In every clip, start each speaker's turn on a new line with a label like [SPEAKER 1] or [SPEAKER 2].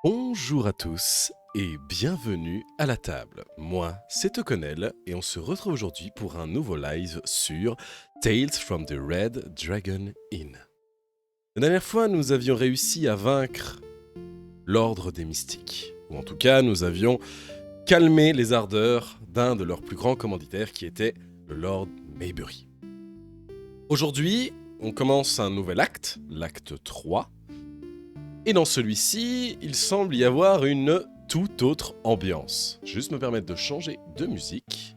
[SPEAKER 1] Bonjour à tous et bienvenue à la table. Moi, c'est Toconel et on se retrouve aujourd'hui pour un nouveau live sur Tales from the Red Dragon Inn. La dernière fois, nous avions réussi à vaincre l'Ordre des Mystiques, ou en tout cas, nous avions calmé les ardeurs d'un de leurs plus grands commanditaires qui était le Lord Maybury. Aujourd'hui, on commence un nouvel acte, l'acte 3. Et dans celui-ci, il semble y avoir une toute autre ambiance. Je vais juste me permettre de changer de musique.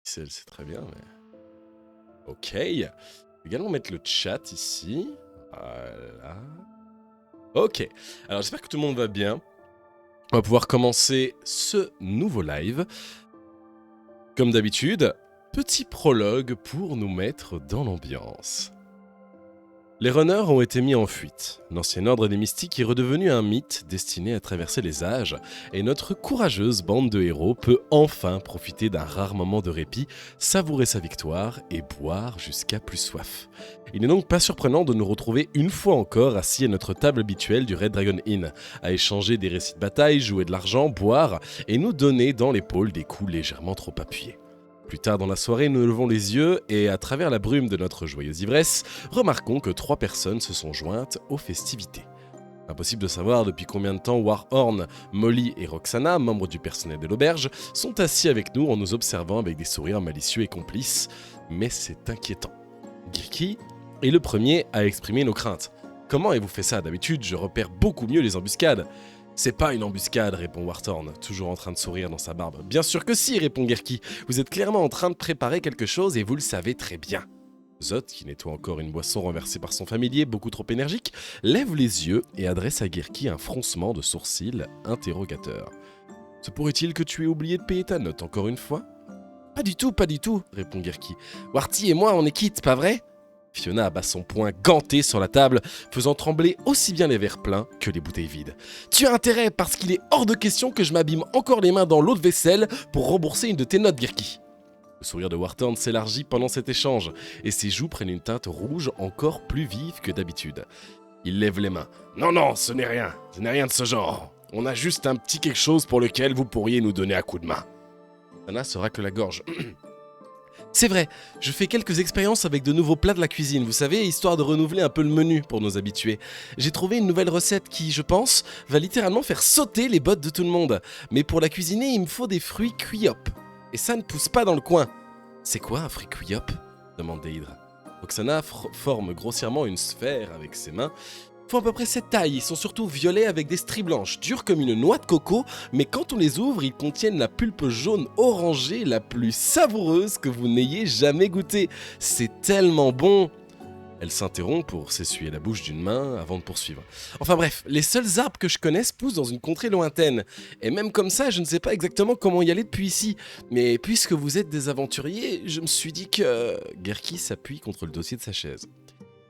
[SPEAKER 1] C'est très bien, mais... Ok. Je vais également mettre le chat ici. Voilà. Ok. Alors j'espère que tout le monde va bien. On va pouvoir commencer ce nouveau live. Comme d'habitude, petit prologue pour nous mettre dans l'ambiance. Les runners ont été mis en fuite. L'ancien ordre des mystiques est redevenu un mythe destiné à traverser les âges, et notre courageuse bande de héros peut enfin profiter d'un rare moment de répit, savourer sa victoire et boire jusqu'à plus soif. Il n'est donc pas surprenant de nous retrouver une fois encore assis à notre table habituelle du Red Dragon Inn, à échanger des récits de bataille, jouer de l'argent, boire et nous donner dans l'épaule des coups légèrement trop appuyés. Plus tard dans la soirée, nous levons les yeux et, à travers la brume de notre joyeuse ivresse, remarquons que 3 personnes se sont jointes aux festivités. Impossible de savoir depuis combien de temps Warhorn, Molly et Roxana, membres du personnel de l'auberge, sont assis avec nous en nous observant avec des sourires malicieux et complices, mais c'est inquiétant. Girky est le premier à exprimer nos craintes. « Comment avez-vous fait ça ? D'habitude, je repère beaucoup mieux les embuscades. » « C'est pas une embuscade, répond Warthorn, toujours en train de sourire dans sa barbe. Bien sûr que si, répond Gerky. Vous êtes clairement en train de préparer quelque chose et vous le savez très bien. Zot, qui nettoie encore une boisson renversée par son familier, beaucoup trop énergique, lève les yeux et adresse à Gerky un froncement de sourcils interrogateur. Se pourrait-il que tu aies oublié de payer ta note encore une fois ? Pas du tout, répond Gerky. Warty et moi, on est quittes, pas vrai ? Fiona abat son poing ganté sur la table, faisant trembler aussi bien les verres pleins que les bouteilles vides. « Tu as intérêt parce qu'il est hors de question que je m'abîme encore les mains dans l'eau de vaisselle pour rembourser une de tes notes, Gerky. » Le sourire de Warthorn s'élargit pendant cet échange, et ses joues prennent une teinte rouge encore plus vive que d'habitude. Il lève les mains. « Non, ce n'est rien de ce genre. On a juste un petit quelque chose pour lequel vous pourriez nous donner un coup de main. » Anna se racle la gorge. C'est vrai, je fais quelques expériences avec de nouveaux plats de la cuisine, vous savez, histoire de renouveler un peu le menu pour nos habitués. J'ai trouvé une nouvelle recette qui, je pense, va littéralement faire sauter les bottes de tout le monde. Mais pour la cuisiner, il me faut des fruits cuiop. Et ça ne pousse pas dans le coin. C'est quoi un fruit cuiop ? Demande Deidre. Roxana forme grossièrement une sphère avec ses mains. Ils font à peu près cette taille, ils sont surtout violets avec des stries blanches, durs comme une noix de coco, mais quand on les ouvre, ils contiennent la pulpe jaune orangée la plus savoureuse que vous n'ayez jamais goûtée. C'est tellement bon. Elle s'interrompt pour s'essuyer la bouche d'une main avant de poursuivre. Enfin bref, les seuls arbres que je connaisse poussent dans une contrée lointaine. Et même comme ça, je ne sais pas exactement comment y aller depuis ici. Mais puisque vous êtes des aventuriers, je me suis dit que... Gerky s'appuie contre le dossier de sa chaise.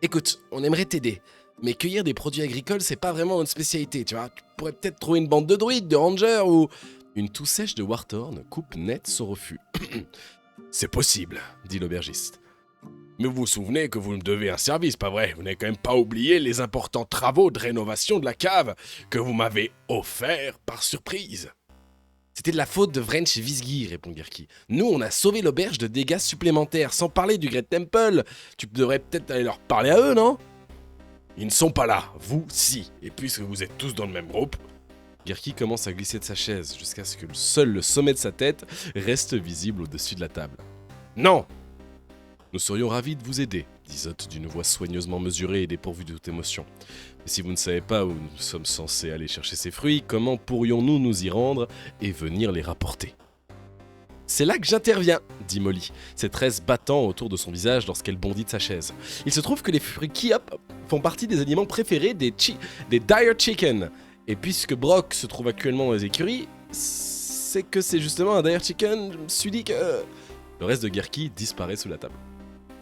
[SPEAKER 1] Écoute, on aimerait t'aider. Mais cueillir des produits agricoles, c'est pas vraiment notre spécialité, tu vois. Tu pourrais peut-être trouver une bande de druides, de rangers ou... Une toux sèche de Warthorn coupe net son refus. C'est possible, dit l'aubergiste. Mais vous vous souvenez que vous me devez un service, pas vrai ? Vous n'avez quand même pas oublié les importants travaux de rénovation de la cave que vous m'avez offert par surprise. C'était de la faute de Vrench et Visgy, répond Gerky. Nous, on a sauvé l'auberge de dégâts supplémentaires, sans parler du Great Temple. Tu devrais peut-être aller leur parler à eux, non ? Ils ne sont pas là, vous, si. Et puisque vous êtes tous dans le même groupe... Gerky commence à glisser de sa chaise, jusqu'à ce que seul le sommet de sa tête reste visible au-dessus de la table. Non ! Nous serions ravis de vous aider, dit Zot d'une voix soigneusement mesurée et dépourvue de toute émotion. Mais si vous ne savez pas où nous sommes censés aller chercher ces fruits, comment pourrions-nous nous y rendre et venir les rapporter ? C'est là que j'interviens, dit Molly, ses tresses battant autour de son visage lorsqu'elle bondit de sa chaise. Il se trouve que les fruits Kiop font partie des aliments préférés des Dire Chicken. Et puisque Brock se trouve actuellement dans les écuries, c'est que c'est justement un Dire Chicken, je me suis dit que... Le reste de Gerky disparaît sous la table.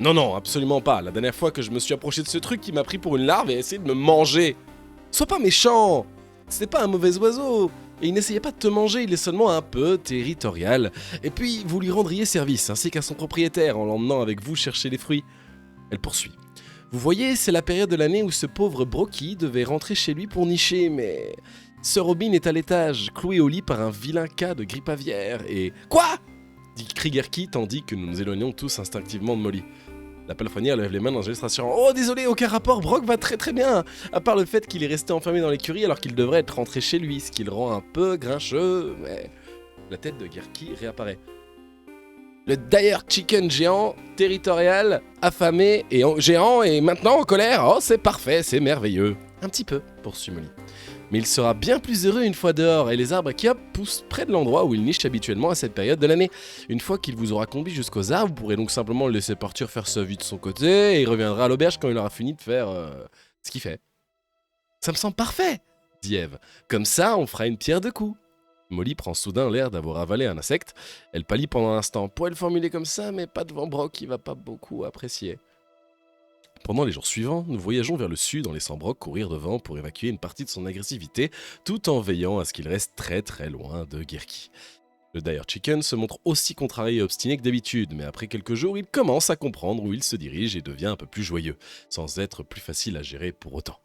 [SPEAKER 1] Non, absolument pas. La dernière fois que je me suis approché de ce truc, il m'a pris pour une larve et a essayé de me manger. Sois pas méchant. C'était pas un mauvais oiseau. Et il n'essayait pas de te manger, il est seulement un peu territorial. Et puis, vous lui rendriez service, ainsi qu'à son propriétaire, en l'emmenant avec vous chercher les fruits. Elle poursuit. Vous voyez, c'est la période de l'année où ce pauvre Brocky devait rentrer chez lui pour nicher, mais... Sir Robin est à l'étage, cloué au lit par un vilain cas de grippe aviaire, et... Quoi ? Dit Kriegerki, tandis que nous nous éloignons tous instinctivement de Molly. La palefrenière lève les mains dans un geste rassurant. Oh, désolé, aucun rapport, Brock va très très bien. À part le fait qu'il est resté enfermé dans l'écurie alors qu'il devrait être rentré chez lui, ce qui le rend un peu grincheux, mais... La tête de Gerki réapparaît. Le Dire Chicken géant, territorial, affamé et géant et maintenant en colère. Oh, c'est parfait, c'est merveilleux. Un petit peu, poursuit Molly. Mais il sera bien plus heureux une fois dehors, et les arbres qui poussent près de l'endroit où il niche habituellement à cette période de l'année. Une fois qu'il vous aura conduit jusqu'aux arbres, vous pourrez donc simplement le laisser partir faire sa vie de son côté, et il reviendra à l'auberge quand il aura fini de faire ce qu'il fait. Ça me semble parfait, dit Eve. Comme ça, on fera une pierre deux coups. Molly prend soudain l'air d'avoir avalé un insecte. Elle pâlit pendant un instant. Pourrait le formuler comme ça, mais pas devant Brock, qui va pas beaucoup apprécier. Pendant les jours suivants, nous voyageons vers le sud en laissant Brock courir devant pour évacuer une partie de son agressivité, tout en veillant à ce qu'il reste très très loin de Gerki. Le Dire Chicken se montre aussi contrarié et obstiné que d'habitude, mais après quelques jours, il commence à comprendre où il se dirige et devient un peu plus joyeux, sans être plus facile à gérer pour autant.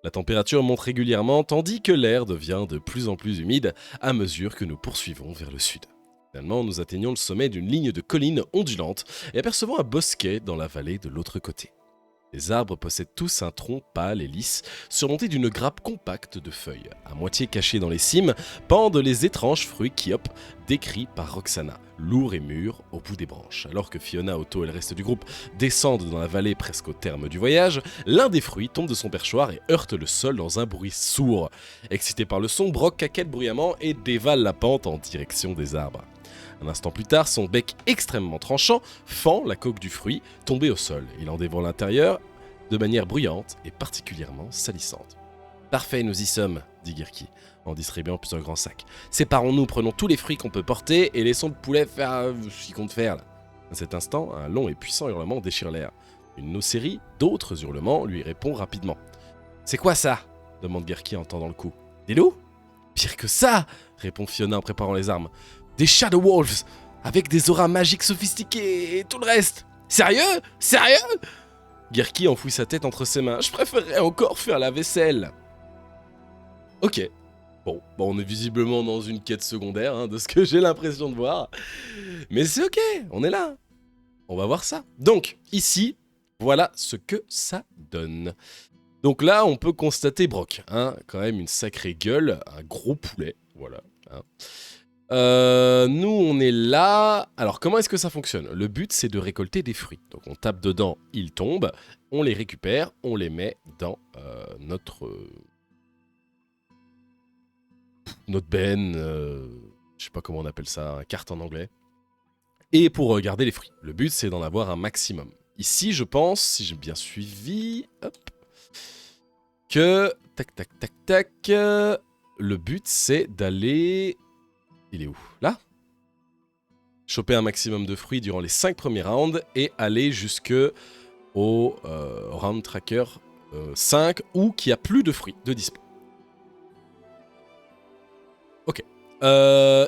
[SPEAKER 1] La température monte régulièrement, tandis que l'air devient de plus en plus humide à mesure que nous poursuivons vers le sud. Finalement, nous atteignons le sommet d'une ligne de collines ondulantes et apercevons un bosquet dans la vallée de l'autre côté. Les arbres possèdent tous un tronc pâle et lisse, surmonté d'une grappe compacte de feuilles. À moitié cachés dans les cimes, pendent les étranges fruits Kyop, décrits par Roxana, lourds et mûrs au bout des branches. Alors que Fiona, Otto et le reste du groupe descendent dans la vallée presque au terme du voyage, l'un des fruits tombe de son perchoir et heurte le sol dans un bruit sourd. Excité par le son, Brock caquette bruyamment et dévale la pente en direction des arbres. Un instant plus tard, son bec extrêmement tranchant fend la coque du fruit, tombée au sol. Il en dévore l'intérieur de manière bruyante et particulièrement salissante. « Parfait, nous y sommes, » dit Gerki, en distribuant plusieurs grands sacs. « Séparons-nous, prenons tous les fruits qu'on peut porter et laissons le poulet faire ce qu'il compte faire. » À cet instant, un long et puissant hurlement déchire l'air. Une série d'autres hurlements lui répond rapidement. « C'est quoi ça ?» demande Gerki en tendant le cou. « Des loups ?»« Pire que ça !» répond Fiona en préparant les armes. Des Shadow Wolves, avec des auras magiques sophistiquées et tout le reste. Sérieux ? Sérieux ? Gerki enfouit sa tête entre ses mains. Je préférerais encore faire la vaisselle. Ok. Bon, on est visiblement dans une quête secondaire, de ce que j'ai l'impression de voir. Mais c'est ok, on est là. On va voir ça. Donc, ici, voilà ce que ça donne. Donc là, on peut constater Brock, quand même une sacrée gueule, un gros poulet, voilà. Nous, on est là. Alors, comment est-ce que ça fonctionne ? Le but, c'est de récolter des fruits. Donc, on tape dedans, ils tombent. On les récupère, on les met dans notre benne. Je sais pas comment on appelle ça, carte en anglais. Et pour garder les fruits. Le but, c'est d'en avoir un maximum. Ici, je pense, si j'ai bien suivi, que... Tac. Le but, c'est d'aller... Il est où ? Là ? Choper un maximum de fruits durant les 5 premiers rounds et aller jusque au round tracker 5 où il n'y a plus de fruits de dispo. Ok.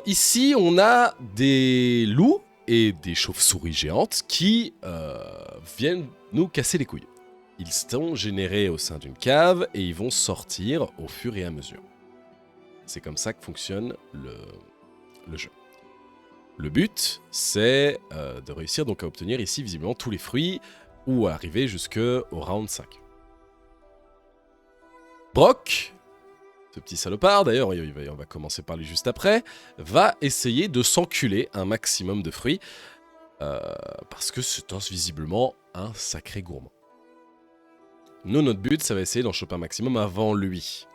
[SPEAKER 1] Ici, on a des loups et des chauves-souris géantes qui viennent nous casser les couilles. Ils sont générés au sein d'une cave et ils vont sortir au fur et à mesure. C'est comme ça que fonctionne le jeu. Le but, c'est de réussir donc à obtenir ici visiblement tous les fruits ou à arriver jusqu'au round 5. Brock, ce petit salopard, d'ailleurs on va commencer par lui juste après, va essayer de s'enculer un maximum de fruits parce que c'est visiblement un sacré gourmand. Nous, notre but, ça va essayer d'en choper un maximum avant lui.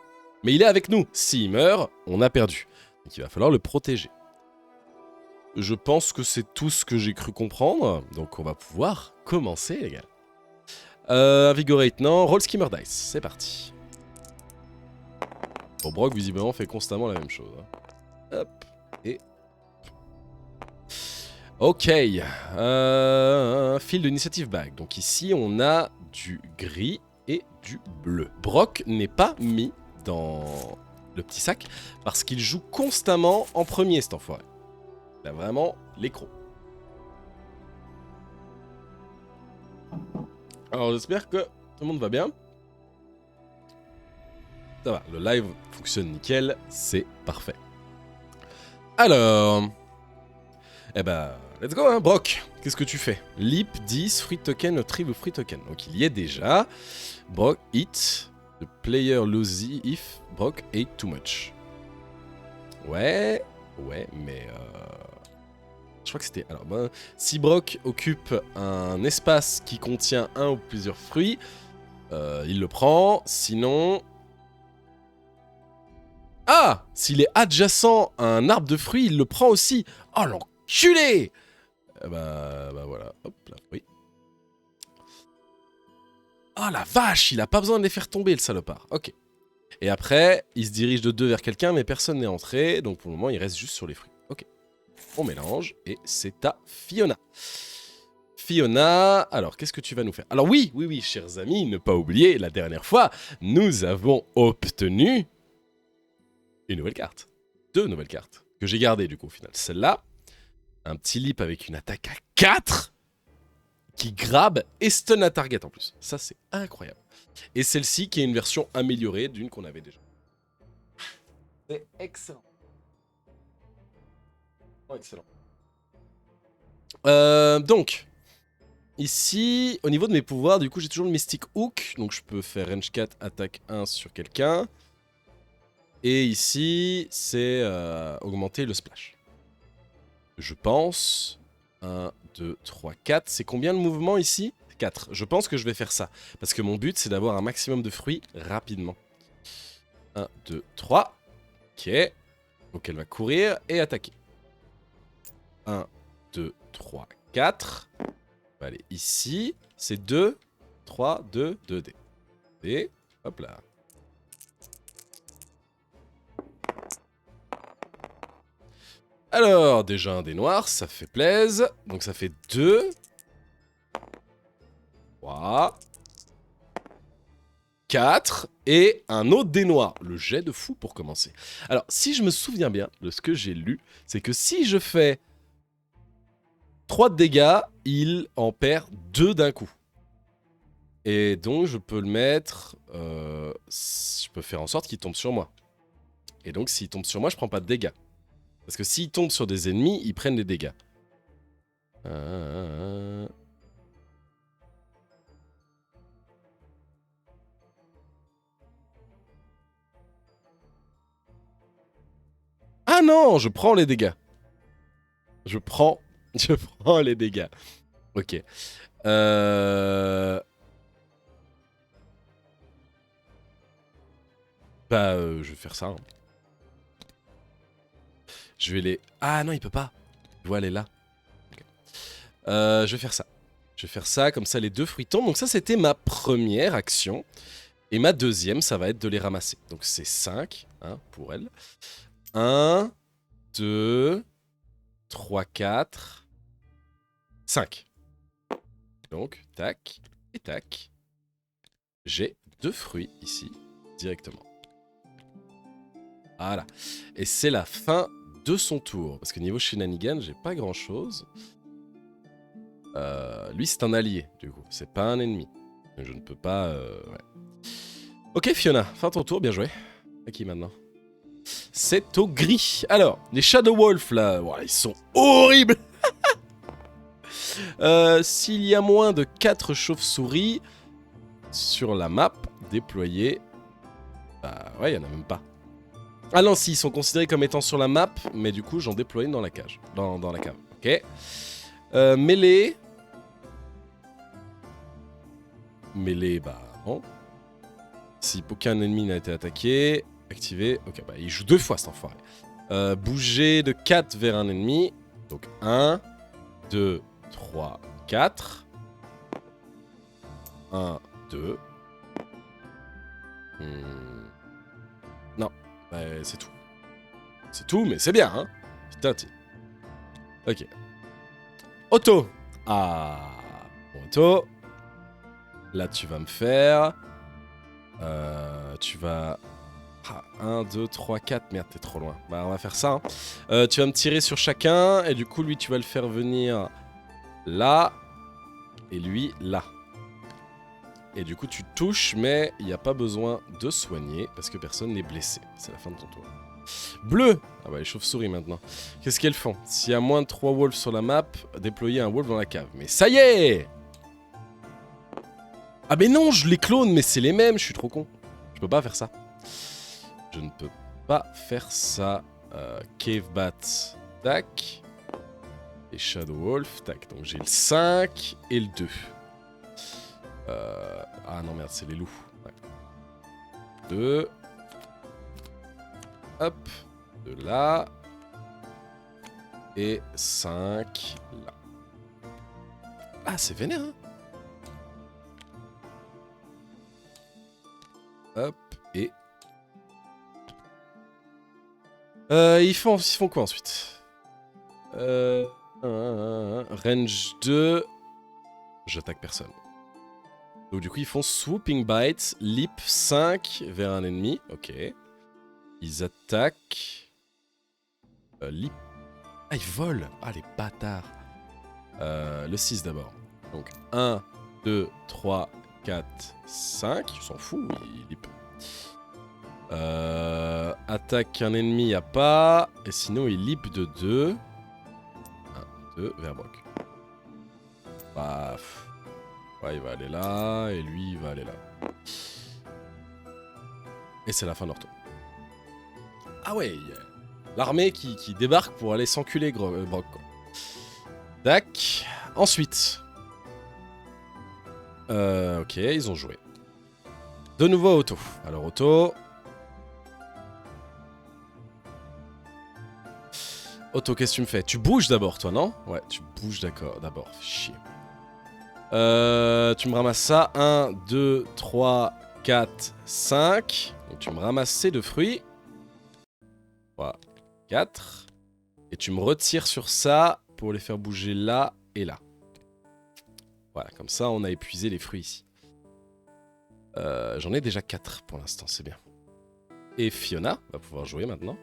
[SPEAKER 1] Mais il est avec nous. S'il meurt, on a perdu. Donc il va falloir le protéger. Je pense que c'est tout ce que j'ai cru comprendre. Donc on va pouvoir commencer, les gars. Invigorate, non. Roll Skimmer Dice. C'est parti. Bon, Brock, visiblement, fait constamment la même chose. Hop. Et... Ok. Fil d'initiative bag. Donc ici, on a du gris et du bleu. Brock n'est pas mis dans le petit sac parce qu'il joue constamment en premier, cet enfoiré. Il a vraiment l'écro. Alors j'espère que Tout le monde va bien? Ça va, le live fonctionne nickel, c'est parfait. Alors... Eh ben, let's go, hein, Brock. Qu'est-ce que tu fais? Leap, 10, free token, retrieve free token. Donc il y est déjà. Brock, hit. The player loses if Brock ate too much. Ouais, mais... Je crois que c'était... Alors, ben, si Brock occupe un espace qui contient un ou plusieurs fruits, il le prend. Sinon... Ah! S'il est adjacent à un arbre de fruits, il le prend aussi. Oh, l'enculé! Bah voilà, hop là, oui. Oh la vache, il a pas besoin de les faire tomber, le salopard. Ok. Et après, il se dirige de 2 vers quelqu'un, mais personne n'est entré. Donc pour le moment, il reste juste sur les fruits. Ok. On mélange, et c'est à Fiona. Fiona, alors qu'est-ce que tu vas nous faire? Alors oui, chers amis, ne pas oublier, la dernière fois, nous avons obtenu une nouvelle carte. 2 nouvelles cartes, que j'ai gardées du coup au final. Celle-là, un petit leap avec une attaque à 4 qui grabe et stun à target en plus. Ça, c'est incroyable. Et celle-ci qui est une version améliorée d'une qu'on avait déjà. C'est excellent. Oh, excellent. Donc, ici, au niveau de mes pouvoirs, du coup, j'ai toujours le Mystic Hook. Donc, je peux faire range 4, attaque 1 sur quelqu'un. Et ici, c'est augmenter le splash. Je pense... 1, 2, 3, 4. C'est combien de mouvements ici? 4. Je pense que je vais faire ça. Parce que mon but, c'est d'avoir un maximum de fruits rapidement. 1, 2, 3. Ok. Donc elle va courir et attaquer. 1, 2, 3, 4. On va aller ici. C'est 2, 3, 2, 2 dés. Et hop là. Alors, déjà un dé noir, ça fait plaisir. Donc ça fait 2. 3. 4. Et un autre dé noir. Le jet de fou pour commencer. Alors, si je me souviens bien de ce que j'ai lu, c'est que si je fais 3 de dégâts, il en perd 2 d'un coup. Et donc, je peux le mettre... je peux faire en sorte qu'il tombe sur moi. Et donc, s'il tombe sur moi, je prends pas de dégâts. Parce que s'il tombe sur des ennemis, ils prennent des dégâts. Ah non, je prends les dégâts. Je prends les dégâts. Ok. Je vais faire ça. Hein. Je vais les... Ah non, il peut pas. Je vois, elle est là. Okay. Je vais faire ça. Je vais faire ça, comme ça les 2 fruits tombent. Donc ça, c'était ma première action. Et ma deuxième, ça va être de les ramasser. Donc c'est 5 hein, pour elle. 1, 2, 3, 4, 5. Donc, tac et tac. J'ai 2 fruits ici, directement. Voilà. Et c'est la fin de son tour. Parce que niveau shenanigan, j'ai pas grand chose. Lui, c'est un allié, du coup. C'est pas un ennemi. Je ne peux pas... Ouais. Ok, Fiona, fin ton tour, bien joué. À qui maintenant? C'est au gris. Alors, les Shadow Wolf, là, voilà, ils sont horribles. S'il y a moins de 4 chauves-souris sur la map déployée... Bah ouais, il n'y en a même pas. Ah non, si, ils sont considérés comme étant sur la map, mais du coup, j'en déploie une dans la cage. Dans la cave. Ok. Mêlée. Mêlée, bah non. Si aucun ennemi n'a été attaqué, activé. Ok, bah il joue 2 fois cet enfoiré. Bouger de 4 vers un ennemi. Donc 1, 2, 3, 4. 1, 2. Non, bah, c'est tout. C'est tout, mais c'est bien, hein. Putain, ok. Auto. Ah, auto. Là, tu vas me faire... tu vas... 1, 2, 3, 4. Merde, t'es trop loin. Bah, on va faire ça. Hein. Tu vas me tirer sur chacun. Et du coup, lui, tu vas le faire venir là. Et lui, là. Et du coup, tu touches, mais il n'y a pas besoin de soigner parce que personne n'est blessé. C'est la fin de ton tour. Bleu. Ah bah les chauves-souris maintenant. Qu'est-ce qu'elles font? S'il y a moins de 3 wolves sur la map, déployez un wolf dans la cave. Mais ça y est! Ah mais non, je les clone, mais c'est les mêmes, je suis trop con. Je peux pas faire ça. Je ne peux pas faire ça. Cave Bat, tac. Et Shadow Wolf, tac. Donc j'ai le 5 et le 2. Ah non merde, c'est les loups. Ouais. 2. Hop. De là. Et 5 là. Ah, c'est vénère, hein. Hop. Et... ils font quoi ensuite? Range 2. J'attaque personne. Donc du coup, ils font Swooping Bite, Leap 5 vers un ennemi. Ok. Ils attaquent... Leap... Ah, ils volent. Ah, les bâtards. Le 6 d'abord. Donc 1, 2, 3, 4, 5. Ils s'en foutent, ils leap. Attaque un ennemi, y a pas. Et sinon, il leap de 2. 1, 2, vers Brock. Paf. Ouais, il va aller là, et lui, il va aller là. Et c'est la fin de leur tour. Ah ouais, l'armée qui débarque pour aller s'enculer Brock, quoi. Tac. Ensuite. Ok, ils ont joué. De nouveau Auto. Alors Auto. Auto, qu'est-ce que tu me fais? Tu bouges d'abord, toi, non? Ouais, tu bouges d'abord. Chier. Tu me ramasses ça. 1, 2, 3, 4, 5. Donc tu me ramasses ces 2 fruits. 3, 4. Et tu me retires sur ça pour les faire bouger là et là. Voilà, comme ça on a épuisé les fruits ici. J'en ai déjà 4 pour l'instant, c'est bien. Et Fiona va pouvoir jouer maintenant.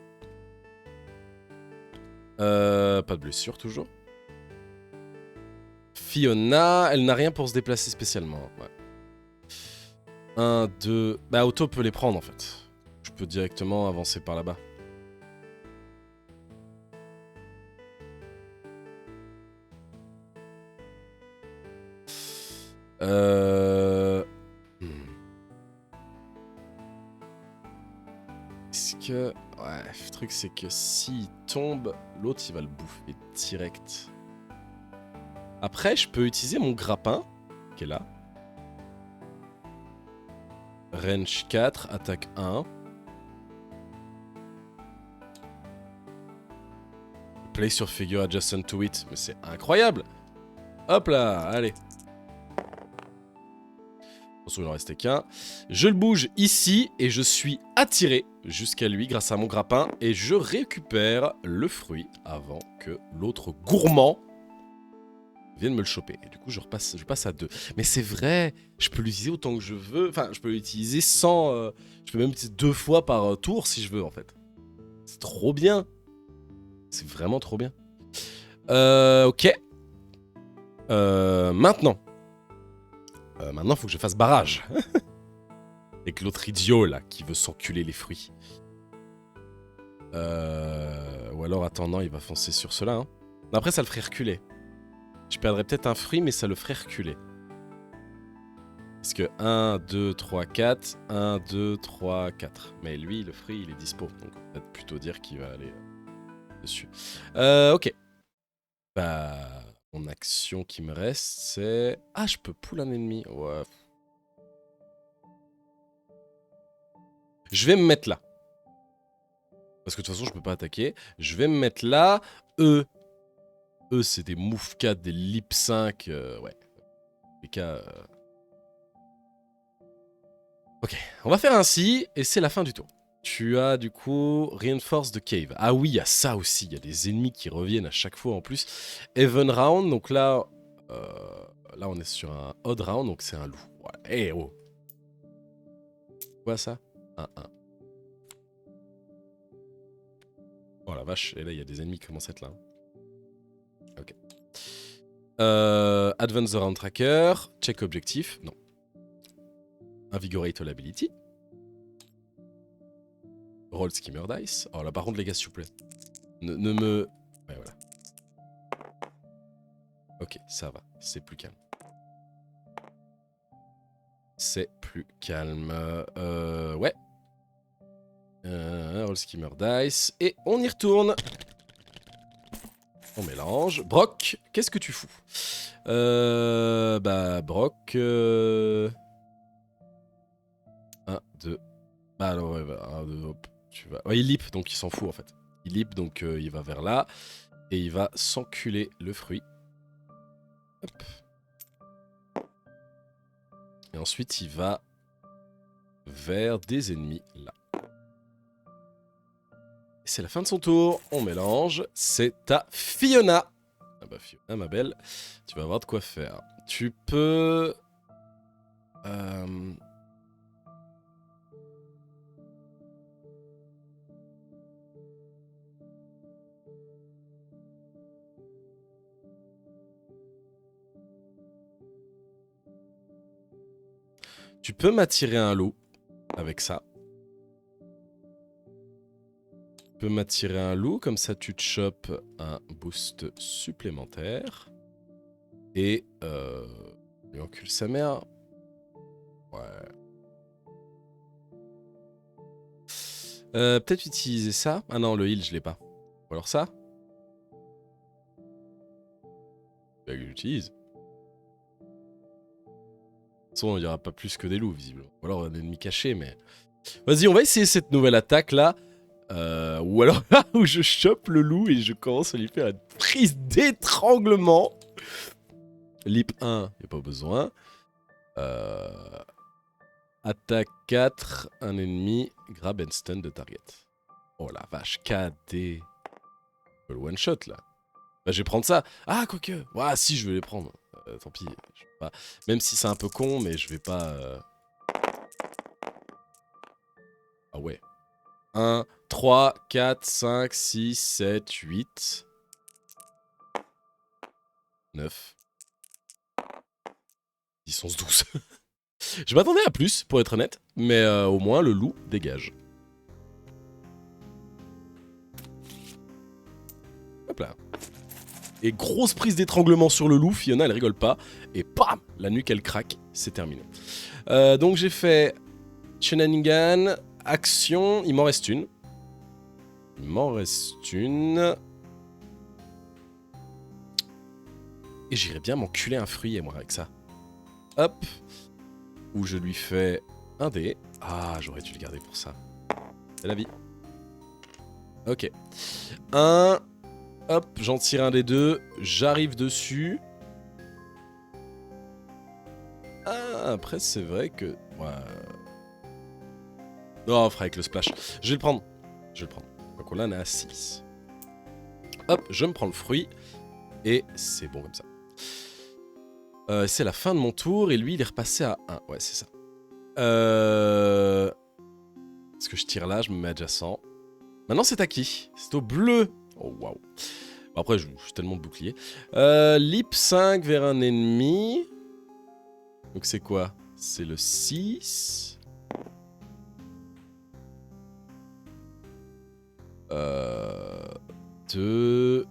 [SPEAKER 1] Pas de blessure toujours. Fiona, elle n'a rien pour se déplacer spécialement. Ouais. 1, 2... Bah Auto peut les prendre en fait. Je peux directement avancer par là-bas. Est-ce que... Ouais, le truc c'est que s'il tombe, l'autre il va le bouffer direct. Après, je peux utiliser mon grappin, qui est là. Range 4, attaque 1. Place your figure adjacent to it. Mais c'est incroyable! Hop là, allez. Il n'en restait qu'un. Je le bouge ici et je suis attiré jusqu'à lui grâce à mon grappin. Et je récupère le fruit avant que l'autre gourmand vienne me le choper. Et du coup, je passe à 2. Mais c'est vrai, je peux l'utiliser autant que je veux. Enfin, je peux l'utiliser sans... je peux même l'utiliser 2 fois par tour si je veux, en fait. C'est trop bien. C'est vraiment trop bien. Ok. Maintenant, il faut que je fasse barrage. Avec l'autre idiot, là, qui veut s'enculer les fruits. Ou alors, attends, non, il va foncer sur cela. Hein. Après, ça le ferait reculer. Je perdrais peut-être un fruit, mais ça le ferait reculer. Parce que 1, 2, 3, 4. 1, 2, 3, 4. Mais lui, le fruit, il est dispo. Donc, on peut plutôt dire qu'il va aller dessus. Ok. Bah... Mon action qui me reste, c'est... Ah, je peux pull un ennemi. Ouais. Je vais me mettre là. Parce que de toute façon, je peux pas attaquer. Je vais me mettre là. Eux, c'est des move 4, des lip 5. Ouais. Les cas... Ok, on va faire ainsi, et c'est la fin du tour. Tu as du coup Reinforce the Cave. Ah oui, il y a ça aussi, il y a des ennemis qui reviennent à chaque fois en plus. Even Round, donc là, là on est sur un Odd Round, donc c'est un loup. Ouais. Eh oh. Quoi ça? 1-1. Oh la vache, et là il y a des ennemis qui commencent à être là. Ok. Advance the Round Tracker, check objectif, non. Invigorate All Ability. Roll Skimmer Dice. Oh là par contre les gars s'il vous plaît. Ne me... Ouais voilà. Ok, ça va, c'est plus calme. C'est plus calme. Ouais. Roll Skimmer Dice. Et on y retourne. On mélange. Brock, qu'est-ce que tu fous? Bah, Brock... 1, 2... Bah alors, ouais, bah, 1, 2, hop. Tu vas... Ouais, il leap, donc il s'en fout en fait. Il leap, donc il va vers là. Et il va s'enculer le fruit. Hop. Et ensuite, il va vers des ennemis là. C'est la fin de son tour. On mélange. C'est à Fiona. Ah bah Fiona, ma belle, tu vas avoir de quoi faire. Tu peux... Tu peux m'attirer un loup avec ça. Tu peux m'attirer un loup, comme ça tu te chopes un boost supplémentaire. Et lui encule sa mère. Ouais. Peut-être utiliser ça. Ah non, le heal, je l'ai pas. Ou alors ça. Bah, que j'utilise. De toute façon, il n'y aura pas plus que des loups, visiblement. Ou alors un ennemi caché, mais... Vas-y, on va essayer cette nouvelle attaque, là. Ou alors là où je chope le loup et je commence à lui faire une prise d'étranglement. Lip 1, il n'y a pas besoin. Attaque 4, un ennemi, grab and stun de target. Oh la vache, KD. Le one shot là. Bah je vais prendre ça. Ah quoique. Ouais si je vais les prendre. Tant pis. Je vais pas... Même si c'est un peu con, mais je vais pas... Ah ouais. 1, 3, 4, 5, 6, 7, 8, 9, 10, 11, 12. Je m'attendais à plus, pour être honnête, mais au moins le loup dégage. Hop là. Et grosse prise d'étranglement sur le loup, Fiona elle rigole pas, et bam, la nuque elle craque, c'est terminé. Donc j'ai fait Shenanigan, action, il m'en reste une. Il m'en reste une. Et j'irais bien m'enculer un fruit, moi, avec ça. Hop. Où je lui fais un dé. Ah, j'aurais dû le garder pour ça. C'est la vie. Ok. 1. Hop, j'en tire un des deux. J'arrive dessus. Ah, après, c'est vrai que... Ouais. Non, on fera avec le splash. Je vais le prendre. Je vais le prendre. Donc là, on est à 6. Hop, je me prends le fruit. Et c'est bon comme ça. C'est la fin de mon tour. Et lui, il est repassé à 1. Ouais, c'est ça. Est-ce que je tire là? Je me mets adjacent. Maintenant, c'est à qui? C'est au bleu. Oh, waouh. Bon, après, je suis tellement de bouclier. Lip 5 vers un ennemi. Donc, c'est quoi? C'est le 6. 2.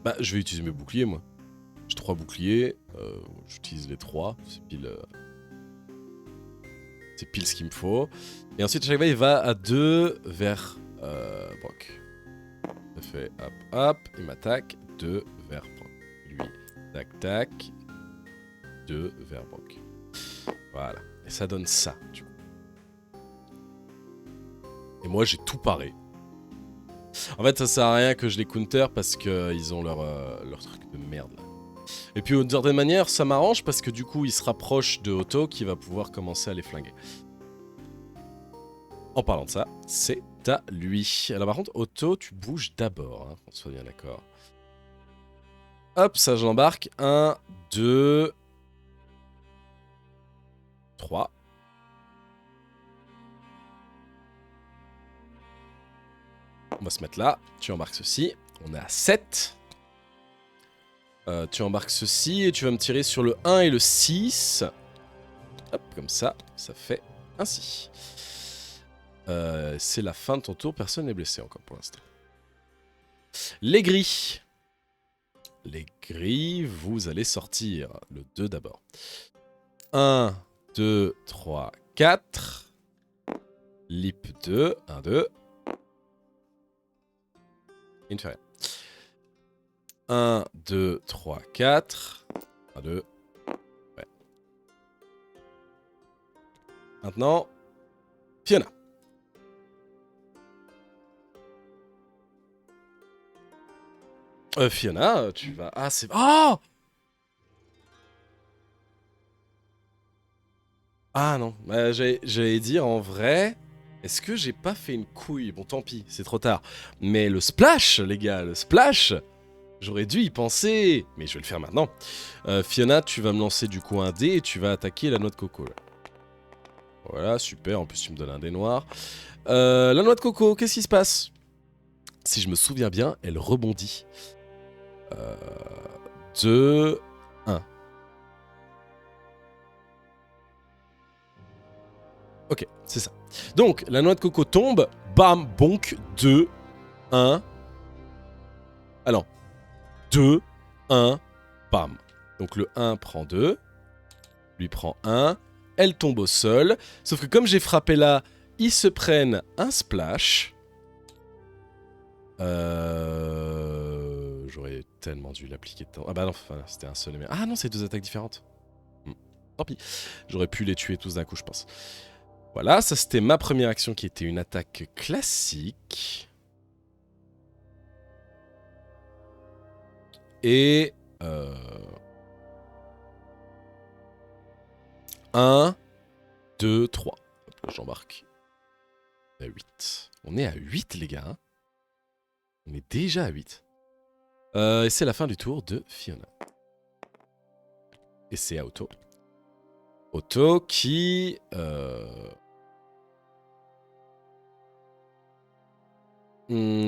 [SPEAKER 1] Bah, je vais utiliser mes boucliers, moi. J'ai 3 boucliers. J'utilise les 3. C'est pile ce qu'il me faut. Et ensuite, à chaque fois, il va à 2 vers Brock. Ça fait hop, hop. Il m'attaque. 2 vers Brock. Lui, tac, tac. 2 vers Brock. Voilà. Et ça donne ça, du coup. Et moi, j'ai tout paré. En fait, ça sert à rien que je les counter parce qu'ils ont leur truc de merde, là. Et puis, d'une certaine manière, ça m'arrange parce que du coup, il se rapproche de Otto qui va pouvoir commencer à les flinguer. En parlant de ça, c'est à lui. Alors par contre, Otto, tu bouges d'abord, hein, qu'on soit bien d'accord. Hop, ça je l'embarque. 1, 2, 3. On va se mettre là. Tu embarques ceci. On est à 7. Tu embarques ceci et tu vas me tirer sur le 1 et le 6. Hop, comme ça, ça fait ainsi. C'est la fin de ton tour, personne n'est blessé encore pour l'instant. Les gris. Les gris, vous allez sortir. Le 2 d'abord. 1, 2, 3, 4. Lip 2, 1, 2. Il ne fait rien. 1, 2, 3, 4. 1, 2. Ouais. Maintenant, Fiona. Fiona, tu vas... Ah, c'est... Oh! Ah non, bah, j'allais dire en vrai... Est-ce que j'ai pas fait une couille? Bon, tant pis, c'est trop tard. Mais le splash, les gars, le splash, j'aurais dû y penser. Mais je vais le faire maintenant. Fiona, tu vas me lancer du coup un dé et tu vas attaquer la noix de coco. Là. Voilà, super. En plus, tu me donnes un dé noir. La noix de coco, qu'est-ce qui se passe? Si je me souviens bien, elle rebondit. 2, 1. Ok, c'est ça. Donc, la noix de coco tombe. Bam, bonk, 2, 1. Alors, 2, 1, bam. Donc le 1 prend 2, lui prend 1, elle tombe au sol. Sauf que comme j'ai frappé là, ils se prennent un splash. J'aurais tellement dû l'appliquer de temps. Ah bah non, enfin, c'était un seul. Ah non, c'est deux attaques différentes. Tant pis. J'aurais pu les tuer tous d'un coup, je pense. Voilà, ça c'était ma première action qui était une attaque classique. Et... 1, 2, 3. Hop là, j'embarque. On est à 8. On est à 8, les gars. Hein. On est déjà à 8. Et c'est la fin du tour de Fiona. Et c'est à Otto. Otto qui... a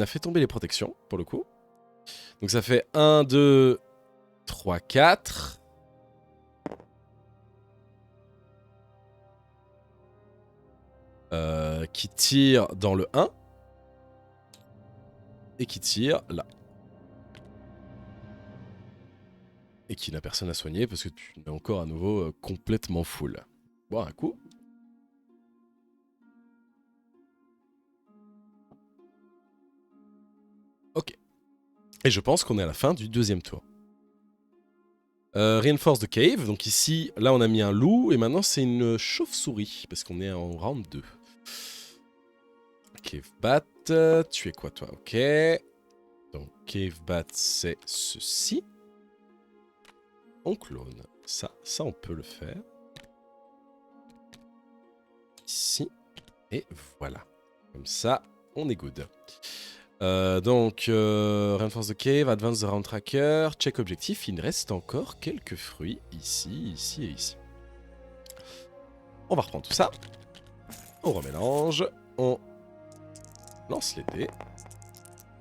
[SPEAKER 1] fait tomber les protections, pour le coup. Donc ça fait 1, 2, 3, 4. Qui tire dans le 1. Et qui tire là. Et qui n'a personne à soigner parce que tu es encore à nouveau complètement full. Boire un coup. Ok. Et je pense qu'on est à la fin du deuxième tour. Reinforce the cave. Donc ici, là on a mis un loup. Et maintenant c'est une chauve-souris. Parce qu'on est en round 2. Cave bat. Tu es quoi toi? Ok. Donc cave bat c'est ceci. On clone. Ça on peut le faire. Ici. Et voilà. Comme ça, on est good. Reinforce the cave, advance the round tracker, check objectif. Il reste encore quelques fruits ici, ici et ici. On va reprendre tout ça. On remélange. On lance les dés.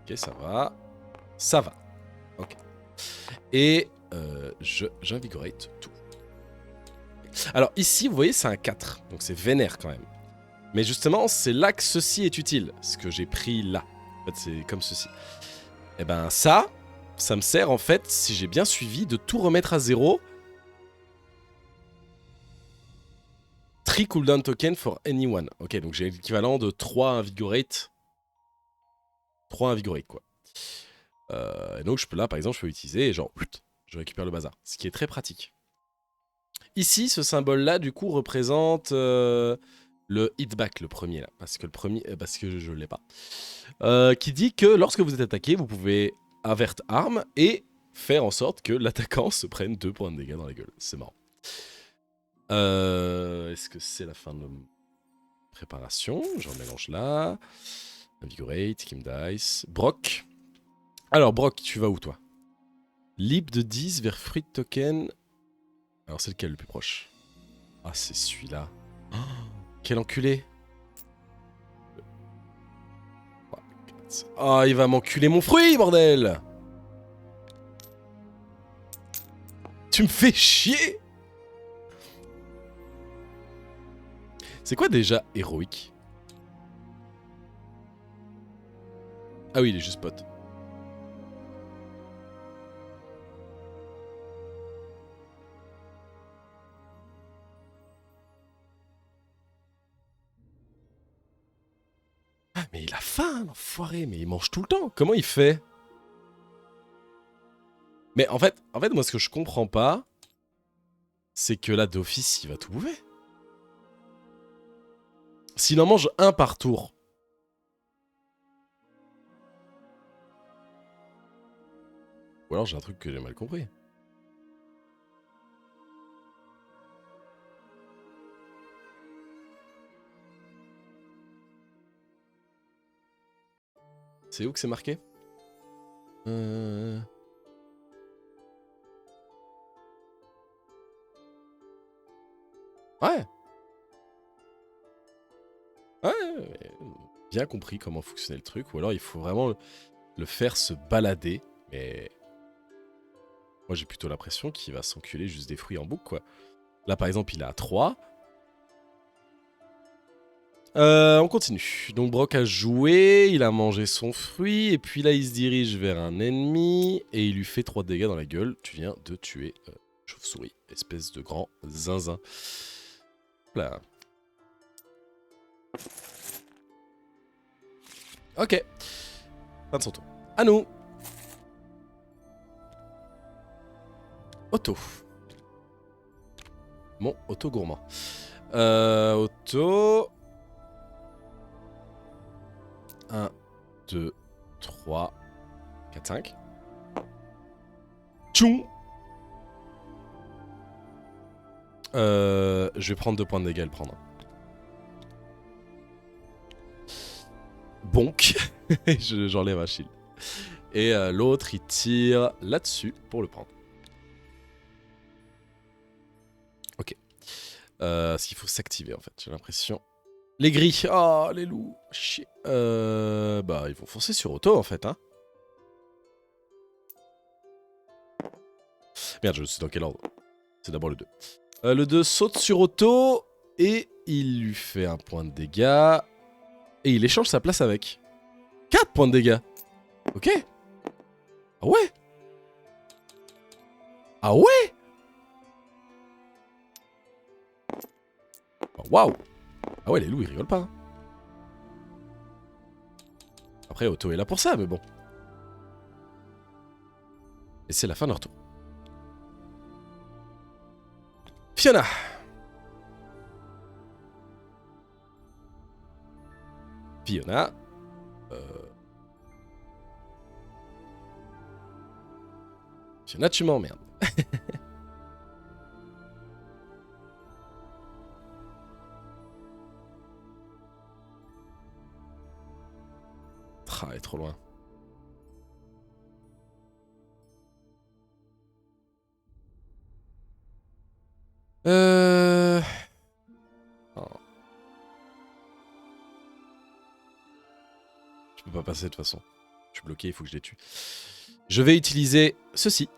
[SPEAKER 1] Ok, ça va. Ça va. Ok. Et j'invigorate tout. Alors ici, vous voyez, c'est un 4. Donc c'est vénère quand même. Mais justement, c'est là que ceci est utile. Ce que j'ai pris là. En fait, c'est comme ceci. Et ben ça me sert en fait, si j'ai bien suivi, de tout remettre à 0. 3 cooldown token for anyone. Ok, donc j'ai l'équivalent de 3 invigorate. 3 invigorate, quoi. Et donc, je peux là, par exemple, je peux utiliser et genre, je récupère le bazar. Ce qui est très pratique. Ici, ce symbole-là, du coup, représente le hitback, le premier, là. Parce que je ne l'ai pas. Qui dit que lorsque vous êtes attaqué, vous pouvez avert arme et faire en sorte que l'attaquant se prenne 2 points de dégâts dans la gueule. C'est marrant. Est-ce que c'est la fin de préparation? J'en mélange là. Invigorate, Kim Dice. Brock. Alors, Brock, tu vas où, toi? Leap de 10 vers Fruit Token. Alors, c'est lequel le plus proche? Ah, c'est celui-là. Oh, quel enculé! Oh, il va m'enculer mon fruit, bordel! tu me fais chier. C'est quoi déjà héroïque? Ah oui, il est juste pote. Ah, mais il a faim, l'enfoiré, mais il mange tout le temps. Comment il fait? Mais en fait, moi, ce que je comprends pas, c'est que là, d'office, il va tout bouffer. S'il en mange un par tour. Ou alors j'ai un truc que j'ai mal compris. C'est où que c'est marqué? Ouais. Ouais, bien compris comment fonctionnait le truc. Ou alors il faut vraiment le faire se balader. Mais moi j'ai plutôt l'impression qu'il va s'enculer juste des fruits en boucle, quoi. Là par exemple il est à 3. On continue. Donc Brock a joué, il a mangé son fruit, et puis là il se dirige vers un ennemi, et il lui fait 3 dégâts dans la gueule. Tu viens de tuer chauve-souris, espèce de grand zinzin. Là. Ok. Fin de son tour. À nous. Otto. Mon Otto gourmand. Otto. 1, 2, 3, 4, 5. Tchoum. Je vais prendre 2 points de dégâts à le prendre. Bonk. J'enlève un shield. Et l'autre, il tire là-dessus pour le prendre. Ok. Parce qu'il faut s'activer, en fait, j'ai l'impression. Les gris. Oh, les loups. Chier. Bah, ils vont foncer sur Otto, en fait, hein. Merde, je sais dans quel ordre. C'est d'abord le 2. Le 2 saute sur Otto et il lui fait un point de dégâts. Et il échange sa place avec. 4 points de dégâts. Ok. Ah ouais. Ah ouais. Waouh. Ah ouais, les loups, ils rigolent pas. Hein. Après, Otto est là pour ça, mais bon. Et c'est la fin de leur tour. Fiona. Fiona. Fiona, tu m'emmerdes. Ah, elle est trop loin. Oh. Je peux pas passer de toute façon. Je suis bloqué, il faut que je les tue. Je vais utiliser ceci.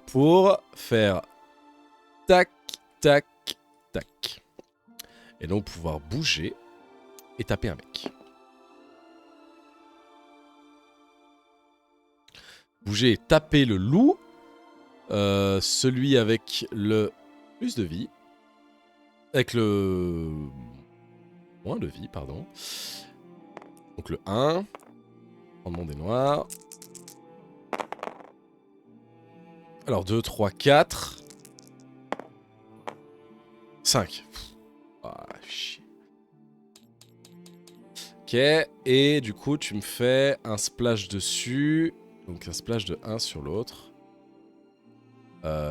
[SPEAKER 1] Pour faire tac, tac, tac. Et donc pouvoir bouger et taper un mec. Bouger et taper le loup. Celui avec le plus de vie. Avec le moins de vie, pardon. Donc le 1. Rendement des noirs. Alors 2, 3, 4. 5. Ah, chier. Ok, et du coup tu me fais un splash dessus. Donc un splash de 1 sur l'autre.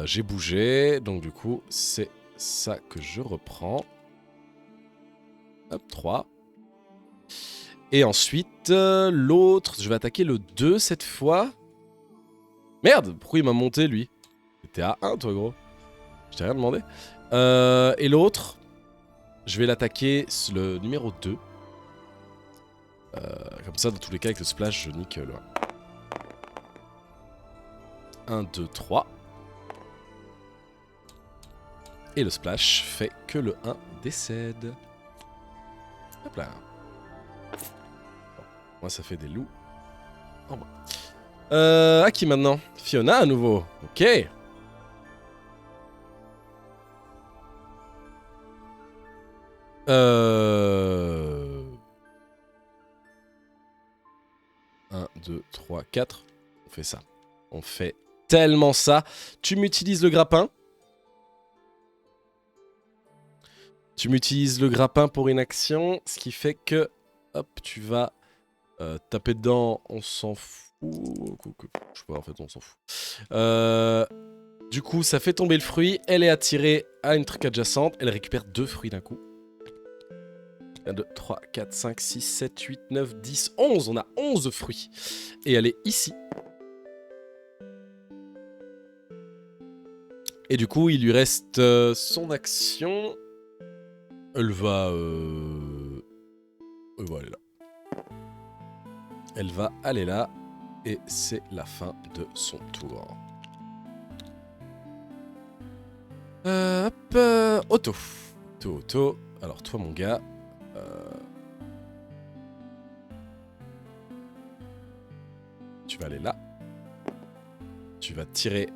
[SPEAKER 1] J'ai bougé, donc du coup c'est ça que je reprends. Hop, 3. Et ensuite, l'autre, je vais attaquer le 2 cette fois. Merde, pourquoi il m'a monté lui? T'étais à 1 toi gros. Je t'ai rien demandé. Et l'autre, je vais l'attaquer le numéro 2. Comme ça, dans tous les cas, avec le splash, je nique le 1. 1, 2, 3. Et le splash fait que le 1 décède. Hop là. Bon, moi ça fait des loups. En bas. À qui maintenant? Fiona à nouveau. Ok. Euh... 1, 2, 3, 4. On fait ça. On fait tellement ça. Tu m'utilises le grappin. Tu m'utilises le grappin pour une action. Ce qui fait que... Hop, tu vas taper dedans. On s'en fout. Je sais pas, en fait, on s'en fout. Du coup, ça fait tomber le fruit. Elle est attirée à une truc adjacente. Elle récupère 2 fruits d'un coup. 1, 2, 3, 4, 5, 6, 7, 8, 9, 10, 11. On a 11 fruits. Et elle est ici. Et du coup, il lui reste son action. Elle va aller là. Elle va aller là. Et c'est la fin de son tour. Hop, Otto. Otto. Alors toi, mon gars... Tu vas aller là. Tu vas tirer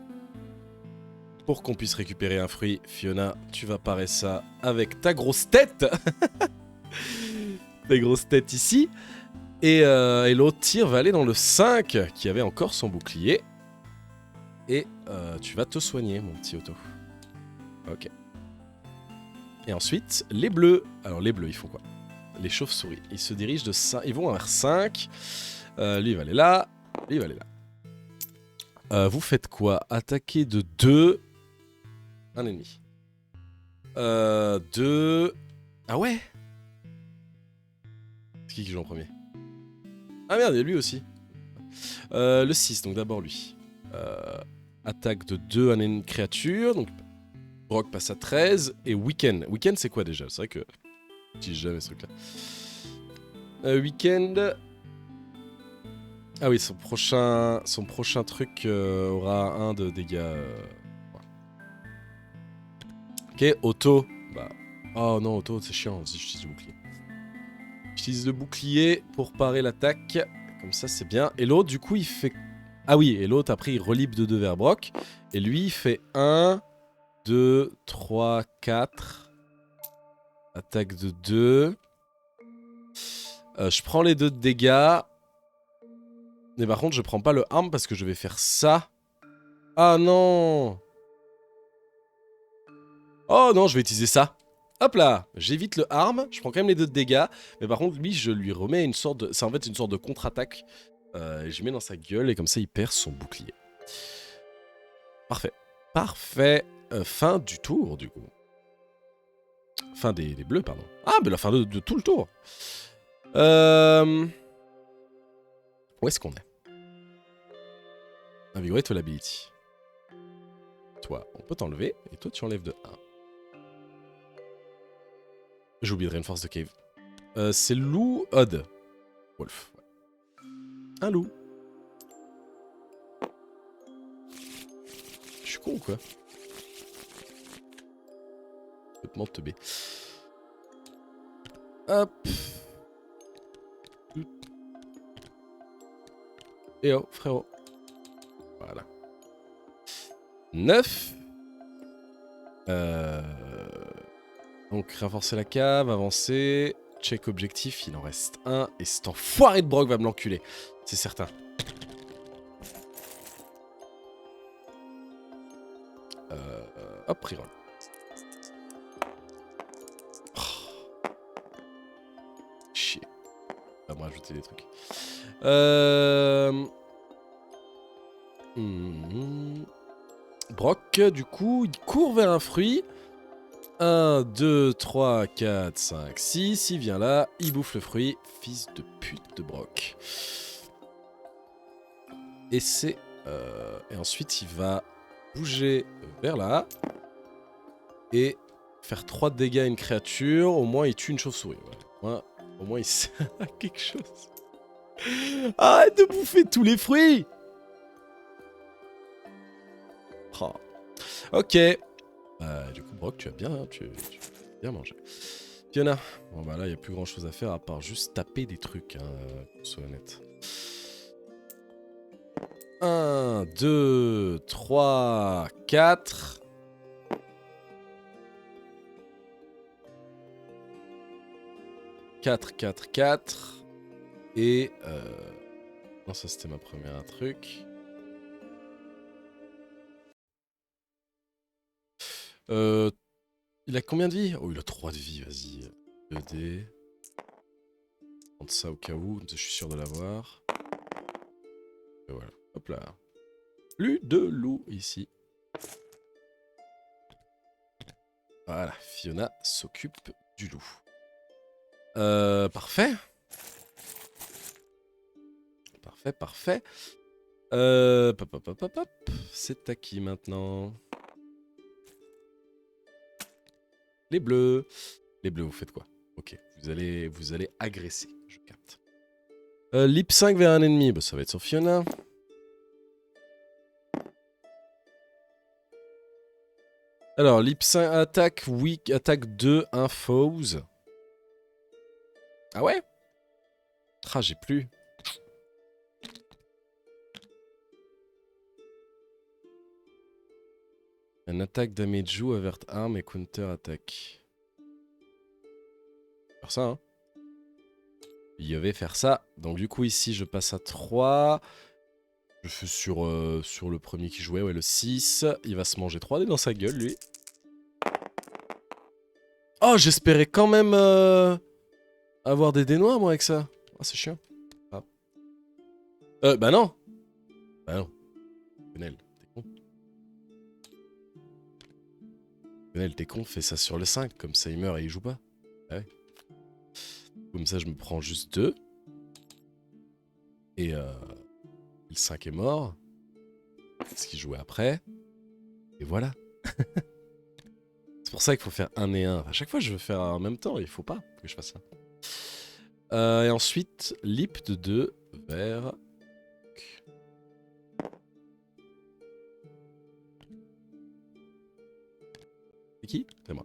[SPEAKER 1] pour qu'on puisse récupérer un fruit. Fiona, tu vas parer ça avec ta grosse tête. Ta grosse tête ici. Et l'autre tir va aller dans le 5 qui avait encore son bouclier. Et tu vas te soigner, mon petit Otto. Ok. Et ensuite, les bleus. Alors les bleus, ils font quoi? Les chauves-souris. Ils se dirigent de 5. Ils vont vers 5. Lui, il va aller là. Lui, il va aller là. Vous faites quoi? Attaquer de 2. Un ennemi. 2. Ah ouais? C'est qui joue en premier? Ah merde, il y a lui aussi. Le 6, donc d'abord lui. Attaque de 2 à une créature. Donc Brock passe à 13. Et Weekend. Weekend, c'est quoi déjà? C'est vrai que j'utilise jamais ce truc-là. Weekend. Ah oui, son prochain truc aura 1 de dégâts. Ok, Otto. Bah. Oh non, Otto, c'est chiant si j'utilise le bouclier. J'utilise le bouclier pour parer l'attaque. Comme ça, c'est bien. Et l'autre, du coup, il fait... Ah oui, et l'autre, après, il relibre de 2 vers Brock. Et lui, il fait 1, 2, 3, 4. Attaque de 2. Je prends les 2 de dégâts. Mais par contre, je prends pas le arme parce que je vais faire ça. Ah non! Oh non, je vais utiliser ça. Hop là, j'évite le arme, je prends quand même les 2 de dégâts. Mais par contre, lui, je lui remets une sorte de... C'est en fait une sorte de contre-attaque. Je mets dans sa gueule et comme ça, il perd son bouclier. Parfait. Parfait. Fin du tour, du coup. Fin des bleus, pardon. Ah, mais la fin de tout le tour. Où est-ce qu'on est? Invigorate l'ability. Toi, on peut t'enlever. Et toi, tu enlèves de 1. J'ai oublié de Reinforce the Cave. C'est loup odd. Wolf. Ouais. Un loup. Je suis con ou quoi? Complètement teubé. Hop. Et oh, frérot. Voilà. 9. Donc, renforcer la cave, avancer. Check objectif, il en reste 1. Et cet enfoiré de Brock va me l'enculer. C'est certain. Hop, reroll. Oh. Chier. On va rajouter des trucs. Brock, du coup, il court vers un fruit. 1, 2, 3, 4, 5, 6. Il vient là, il bouffe le fruit. Fils de pute de Brock. Et c'est... et ensuite, il va bouger vers là. Et faire 3 de dégâts à une créature. Au moins, il tue une chauve-souris. Ouais. Au moins, il sert à quelque chose. Arrête de bouffer tous les fruits! Oh. Ok. Du coup, Brock, tu as bien bien mangé. Fiona. Bon bah là, il n'y a plus grand chose à faire à part juste taper des trucs, hein, qu'on soit honnête. 1, 2, 3, 4. Et... Non, ça c'était ma première truc. Il a combien de vie? Oh, il a 3 de vie, vas-y. 2D. Prendre ça au cas où, je suis sûr de l'avoir. Et voilà, hop là. Plus de loup ici. Voilà, Fiona s'occupe du loup. Parfait. Parfait. Hop. C'est à qui maintenant? Les bleus. Les bleus, vous faites quoi? Ok, vous allez agresser, je capte. Lip 5 vers un ennemi, bah, ça va être sur Fiona. Alors, Lip 5 attaque, weak, attaque 2, infos. Ah ouais? Ah, j'ai plus. Un attaque damage joue, avert arm et counter attaque. Faire ça, hein. Il vais faire ça. Donc du coup ici je passe à 3. Je fais sur le premier qui jouait, ouais, le 6. Il va se manger 3 dés dans sa gueule lui. Oh, j'espérais quand même avoir des dés noirs moi avec ça. Ah, c'est chiant. Ah. Bah non. Bah non. Penel, t'es con. Penel, t'es con, fais ça sur le 5, comme ça il meurt et il joue pas. Ah ouais. Comme ça je me prends juste 2. Et le 5 est mort. Ce qu'il jouait après. Et voilà. C'est pour ça qu'il faut faire 1 et 1. À chaque fois je veux faire en même temps, il faut pas que je fasse ça. Et ensuite, lip de 2 vers... C'est qui? C'est moi.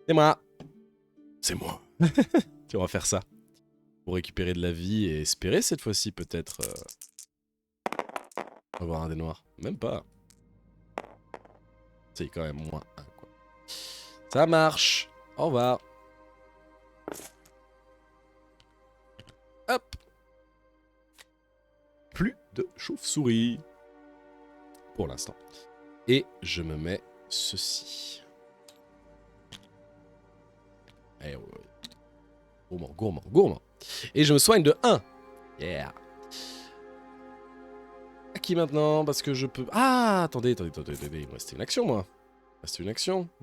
[SPEAKER 1] C'est moi. C'est moi. Tu vas faire ça. Pour récupérer de la vie et espérer cette fois-ci peut-être avoir un dé noir. Même pas. C'est quand même moins 1 quoi. Ça marche. Au revoir. Hop. Plus de chauve-souris. Pour l'instant. Et je me mets ceci. Eh ouais. Gourmand. Et je me soigne de 1. Yeah. À qui maintenant? Parce que je peux... Ah, attendez. Il me restait une action, moi. Je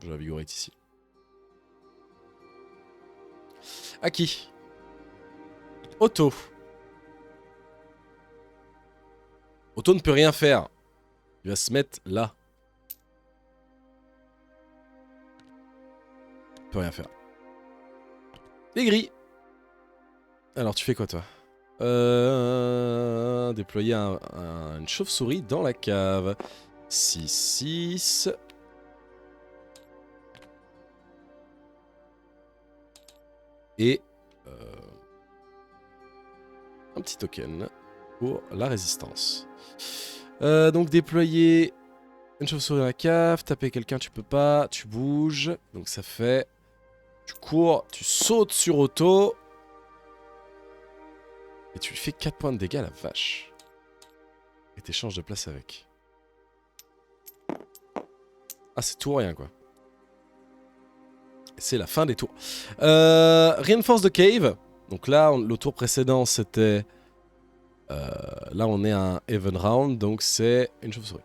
[SPEAKER 1] vais vigorer ici. À qui? Otto. Otto ne peut rien faire. Il va se mettre là. Il peut rien faire. Aigri. Alors, tu fais quoi, toi? Déployer une chauve-souris dans la cave. 6. Et un petit token pour la résistance. Donc déployer une chauve-souris dans la cave, taper quelqu'un tu peux pas, tu bouges, donc ça fait... Tu cours, tu sautes sur Otto. Et tu lui fais 4 points de dégâts, la vache. Et t'échanges de place avec. Ah, c'est tout ou rien, quoi. C'est la fin des tours. Reinforce the Cave. Donc là, le tour précédent, c'était... là, on est à un even round, donc c'est une chauve-souris.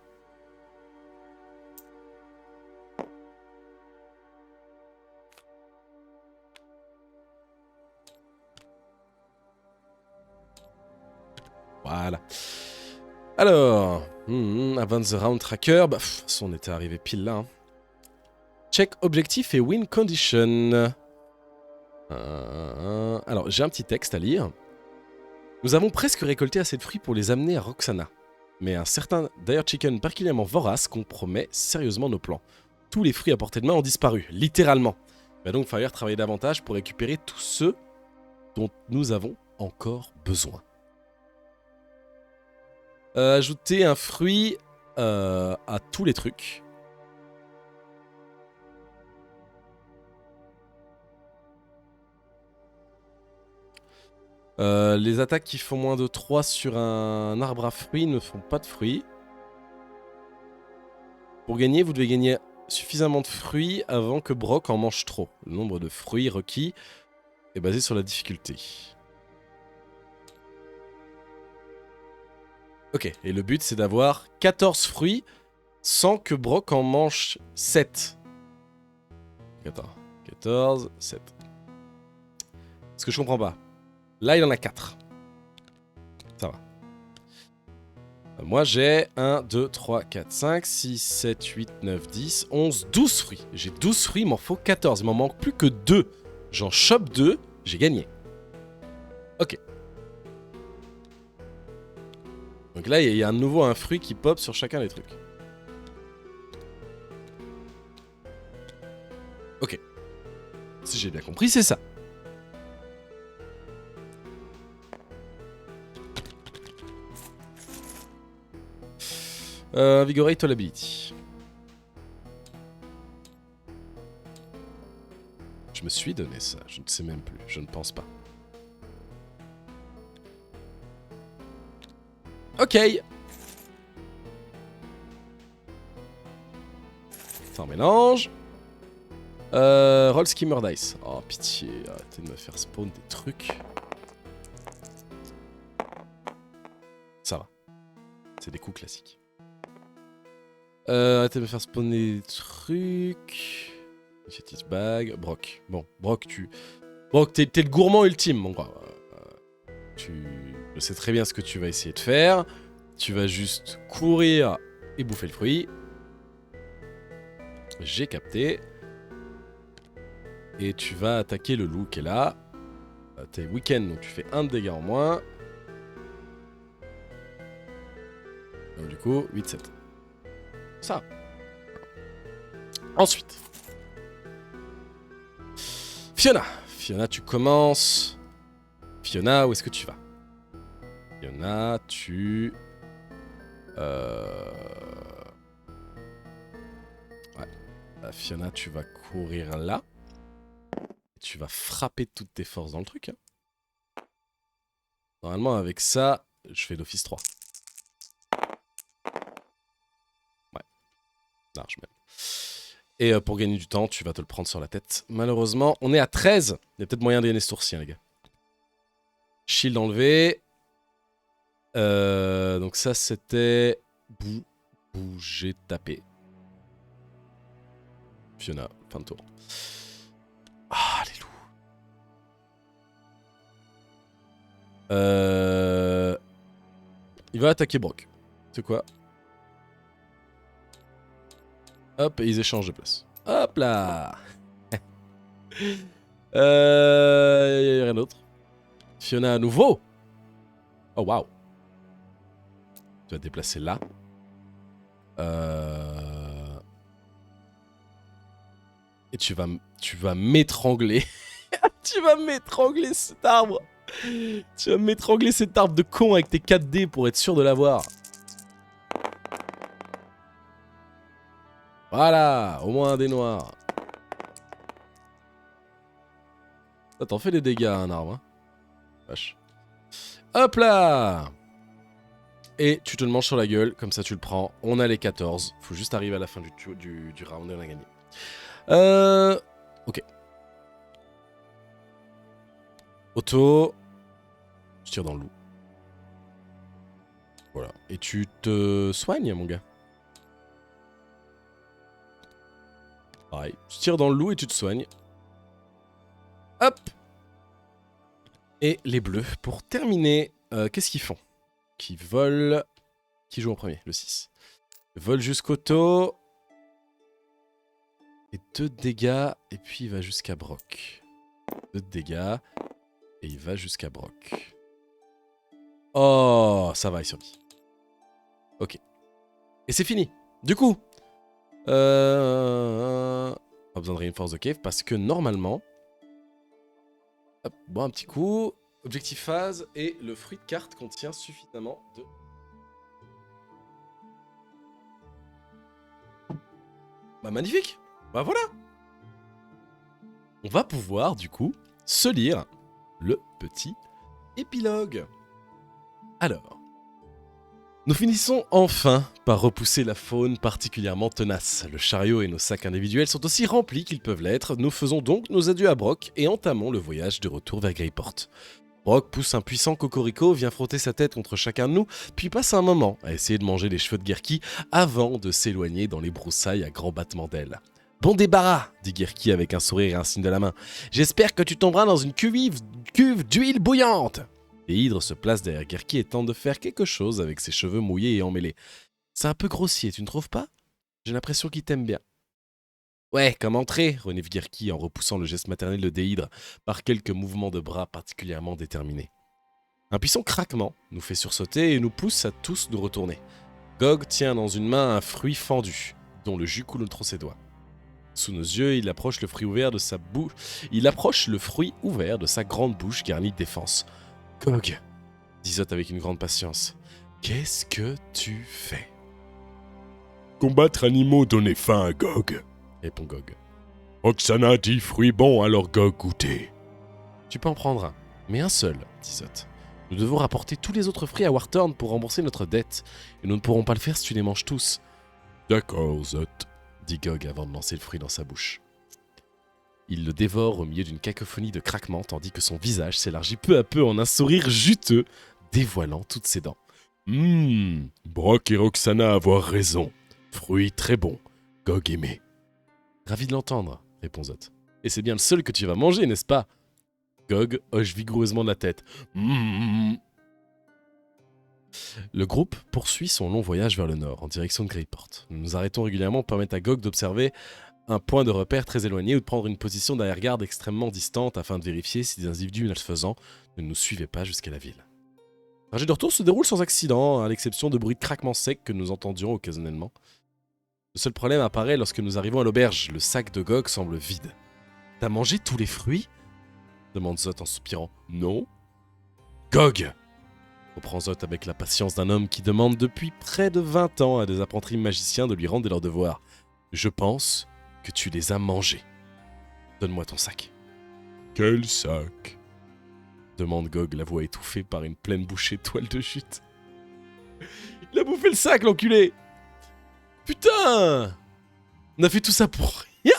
[SPEAKER 1] Voilà. Alors, Advance the Round Tracker. Bah, de toute façon, on était arrivé pile là. Hein. Check objectif et win condition. Alors, j'ai un petit texte à lire. Nous avons presque récolté assez de fruits pour les amener à Roxana. Mais un certain Dire Chicken particulièrement vorace compromet sérieusement nos plans. tous les fruits à portée de main ont disparu, littéralement. Il va donc falloir travailler davantage pour récupérer tous ceux dont nous avons encore besoin. Ajouter un fruit à tous les trucs. Les attaques qui font moins de 3 sur un arbre à fruits ne font pas de fruits. Pour gagner, vous devez gagner suffisamment de fruits avant que Brock en mange trop. Le nombre de fruits requis est basé sur la difficulté. Ok, et le but c'est d'avoir 14 fruits sans que Brock en mange 7. Attends, 14, 7. Ce que je comprends pas. Là, il en a 4. Ça va. Moi, j'ai 1, 2, 3, 4, 5, 6, 7, 8, 9, 10, 11, 12 fruits. J'ai 12 fruits, il m'en faut 14. Il m'en manque plus que 2. J'en chope 2, j'ai gagné. Ok. Donc là, il y a à nouveau un fruit qui pop sur chacun des trucs. Ok. Si j'ai bien compris, c'est ça. Invigorate all ability. Je me suis donné ça, je ne sais même plus, je ne pense pas. Ok. Ça en mélange. Roll Skimmer Dice. Oh pitié, arrêtez de me faire spawn des trucs. Ça va. C'est des coups classiques. Arrêtez de me faire spawner des trucs. Initiative bag. Brock. Bon, Brock, Brock, t'es le gourmand ultime, mon gars. Je sais très bien ce que tu vas essayer de faire. Tu vas juste courir et bouffer le fruit. J'ai capté. Et tu vas attaquer le loup qui est là. T'es week-end, donc tu fais 1 de dégâts en moins. Donc du coup, 8-7. Ça. Ensuite. Fiona. Fiona, tu commences. Fiona, où est-ce que tu vas? Fiona, tu... Ouais. Fiona, tu vas courir là. Tu vas frapper toutes tes forces dans le truc. Hein. Normalement, avec ça, je fais d'office 3. Ouais. Large même. Et pour gagner du temps, tu vas te le prendre sur la tête. Malheureusement, on est à 13. Il y a peut-être moyen de gagner ce tour-ci, hein, les gars. Shield enlevé. Donc ça, c'était... Bouger, taper. Fiona, fin de tour. Ah, les loups. Il va attaquer Brock. C'est quoi? Hop, et ils échangent de place. Hop là. Il y a rien d'autre. Fiona à nouveau. Oh, waouh. Tu vas te déplacer là. Et tu vas m'étrangler. Tu vas m'étrangler cet arbre. Tu vas m'étrangler cet arbre de con avec tes 4D pour être sûr de l'avoir. Voilà, au moins un dé noir. Ça t'en fait des dégâts à un arbre. Hein. Vache. Hop là. Et tu te le manges sur la gueule, comme ça tu le prends. On a les 14. Faut juste arriver à la fin du round et on a gagné. Ok. Auto. Je tire dans le loup. Voilà. Et tu te soignes, mon gars. Pareil. Tu tires dans le loup et tu te soignes. Hop. Et les bleus. Pour terminer, qu'est-ce qu'ils font? Qui volent. Qui joue en premier? Le 6. Ils volent jusqu'au taux. Et 2 dégâts. Et puis il va jusqu'à Brock. 2 dégâts. Et il va jusqu'à Brock. Oh, ça va, il survit. Ok. Et c'est fini. Du coup, Pas besoin de Reinforce the Cave parce que normalement... Hop, bon, un petit coup. Objectif phase et le fruit de carte contient suffisamment de... Bah magnifique. Bah voilà. On va pouvoir du coup se lire le petit épilogue. Alors, nous finissons enfin par repousser la faune particulièrement tenace. Le chariot et nos sacs individuels sont aussi remplis qu'ils peuvent l'être. Nous faisons donc nos adieux à Brock et entamons le voyage de retour vers Greyport. Brock pousse un puissant cocorico, vient frotter sa tête contre chacun de nous, puis passe un moment à essayer de manger les cheveux de Gerki avant de s'éloigner dans les broussailles à grands battements d'ailes. « Bon débarras !» dit Gerki avec un sourire et un signe de la main. « J'espère que tu tomberas dans une cuve d'huile bouillante !» Et Hydre se place derrière Gerki et tente de faire quelque chose avec ses cheveux mouillés et emmêlés. « C'est un peu grossier, tu ne trouves pas ? J'ai l'impression qu'il t'aime bien. » « Ouais, comme entrée !» renifle Gerki en repoussant le geste maternel de Déhydre par quelques mouvements de bras particulièrement déterminés. Un puissant craquement nous fait sursauter et nous pousse à tous nous retourner. Gog tient dans une main un fruit fendu, dont le jus coule entre ses doigts. Sous nos yeux, il approche le fruit ouvert de sa bouche. Il approche le fruit ouvert de sa grande bouche garnie de défense. « Gog !» dit Zot avec une grande patience. « Qu'est-ce que tu fais ?»«
[SPEAKER 2] Combattre animaux donnait faim à Gog, »
[SPEAKER 1] répond Gog.
[SPEAKER 2] Roxana dit fruit bon, alors Gog goûter.
[SPEAKER 1] Tu peux en prendre un, mais un seul, dit Zot. Nous devons rapporter tous les autres fruits à Warthorn pour rembourser notre dette, et nous ne pourrons pas le faire si tu les manges tous.
[SPEAKER 2] D'accord, Zot,
[SPEAKER 1] dit Gog avant de lancer le fruit dans sa bouche. Il le dévore au milieu d'une cacophonie de craquements, tandis que son visage s'élargit peu à peu en un sourire juteux, dévoilant toutes ses dents.
[SPEAKER 2] Brock et Roxana avoir raison. Fruit très bon. Gog aimé.
[SPEAKER 1] Ravi de l'entendre, répond Zot. Et c'est bien le seul que tu vas manger, n'est-ce pas ? Gog hoche vigoureusement de la tête. Le groupe poursuit son long voyage vers le nord, en direction de Greyport. Nous nous arrêtons régulièrement pour permettre à Gog d'observer un point de repère très éloigné ou de prendre une position d'arrière-garde extrêmement distante afin de vérifier si des individus malfaisants ne nous suivaient pas jusqu'à la ville. Le trajet de retour se déroule sans accident, à l'exception de bruits de craquements secs que nous entendions occasionnellement. Le seul problème apparaît lorsque nous arrivons à l'auberge. Le sac de Gog semble vide. « T'as mangé tous les fruits ?» demande Zot en soupirant. « Non. »« Gog !» reprend Zot avec la patience d'un homme qui demande depuis près de 20 ans à des apprentis magiciens de lui rendre leurs devoirs. « Je pense que tu les as mangés. Donne-moi ton sac. »
[SPEAKER 2] « Quel sac ?»
[SPEAKER 1] demande Gog, la voix étouffée par une pleine bouchée de toile de jute. « Il a bouffé le sac, l'enculé !»« Putain ! On a fait tout ça pour rien !»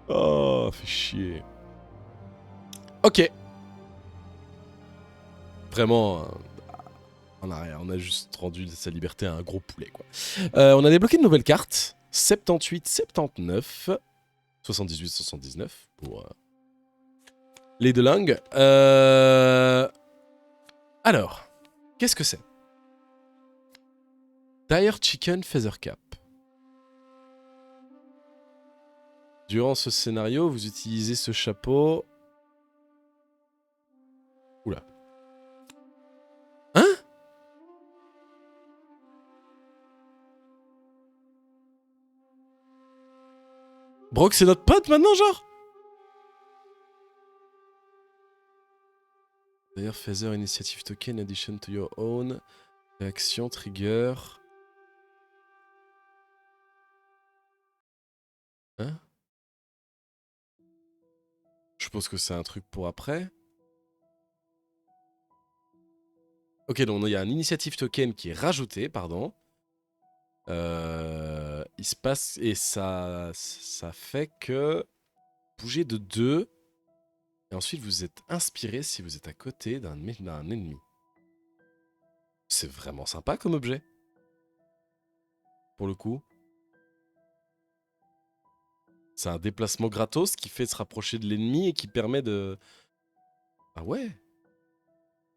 [SPEAKER 1] Oh, fait chier. Ok. Vraiment, en arrière, on a juste rendu sa liberté à un gros poulet, quoi. On a débloqué une nouvelle carte. 78, 79. 78, 79 pour les deux langues. Alors, qu'est-ce que c'est ? Dire Chicken Feather Cap. Durant ce scénario, vous utilisez ce chapeau... Oula. Hein ? Brock, c'est notre pote maintenant, genre ? D'ailleurs, Feather Initiative Token Addition to your own. Réaction, trigger... Hein ? Je suppose que c'est un truc pour après. Ok, donc il y a un initiative token qui est rajouté, pardon. Il se passe... Et ça fait que... Bougez de 2. Et ensuite, vous êtes inspiré si vous êtes à côté d'un ennemi. C'est vraiment sympa comme objet. Pour le coup. C'est un déplacement gratos qui fait se rapprocher de l'ennemi et qui permet de... Ah ouais.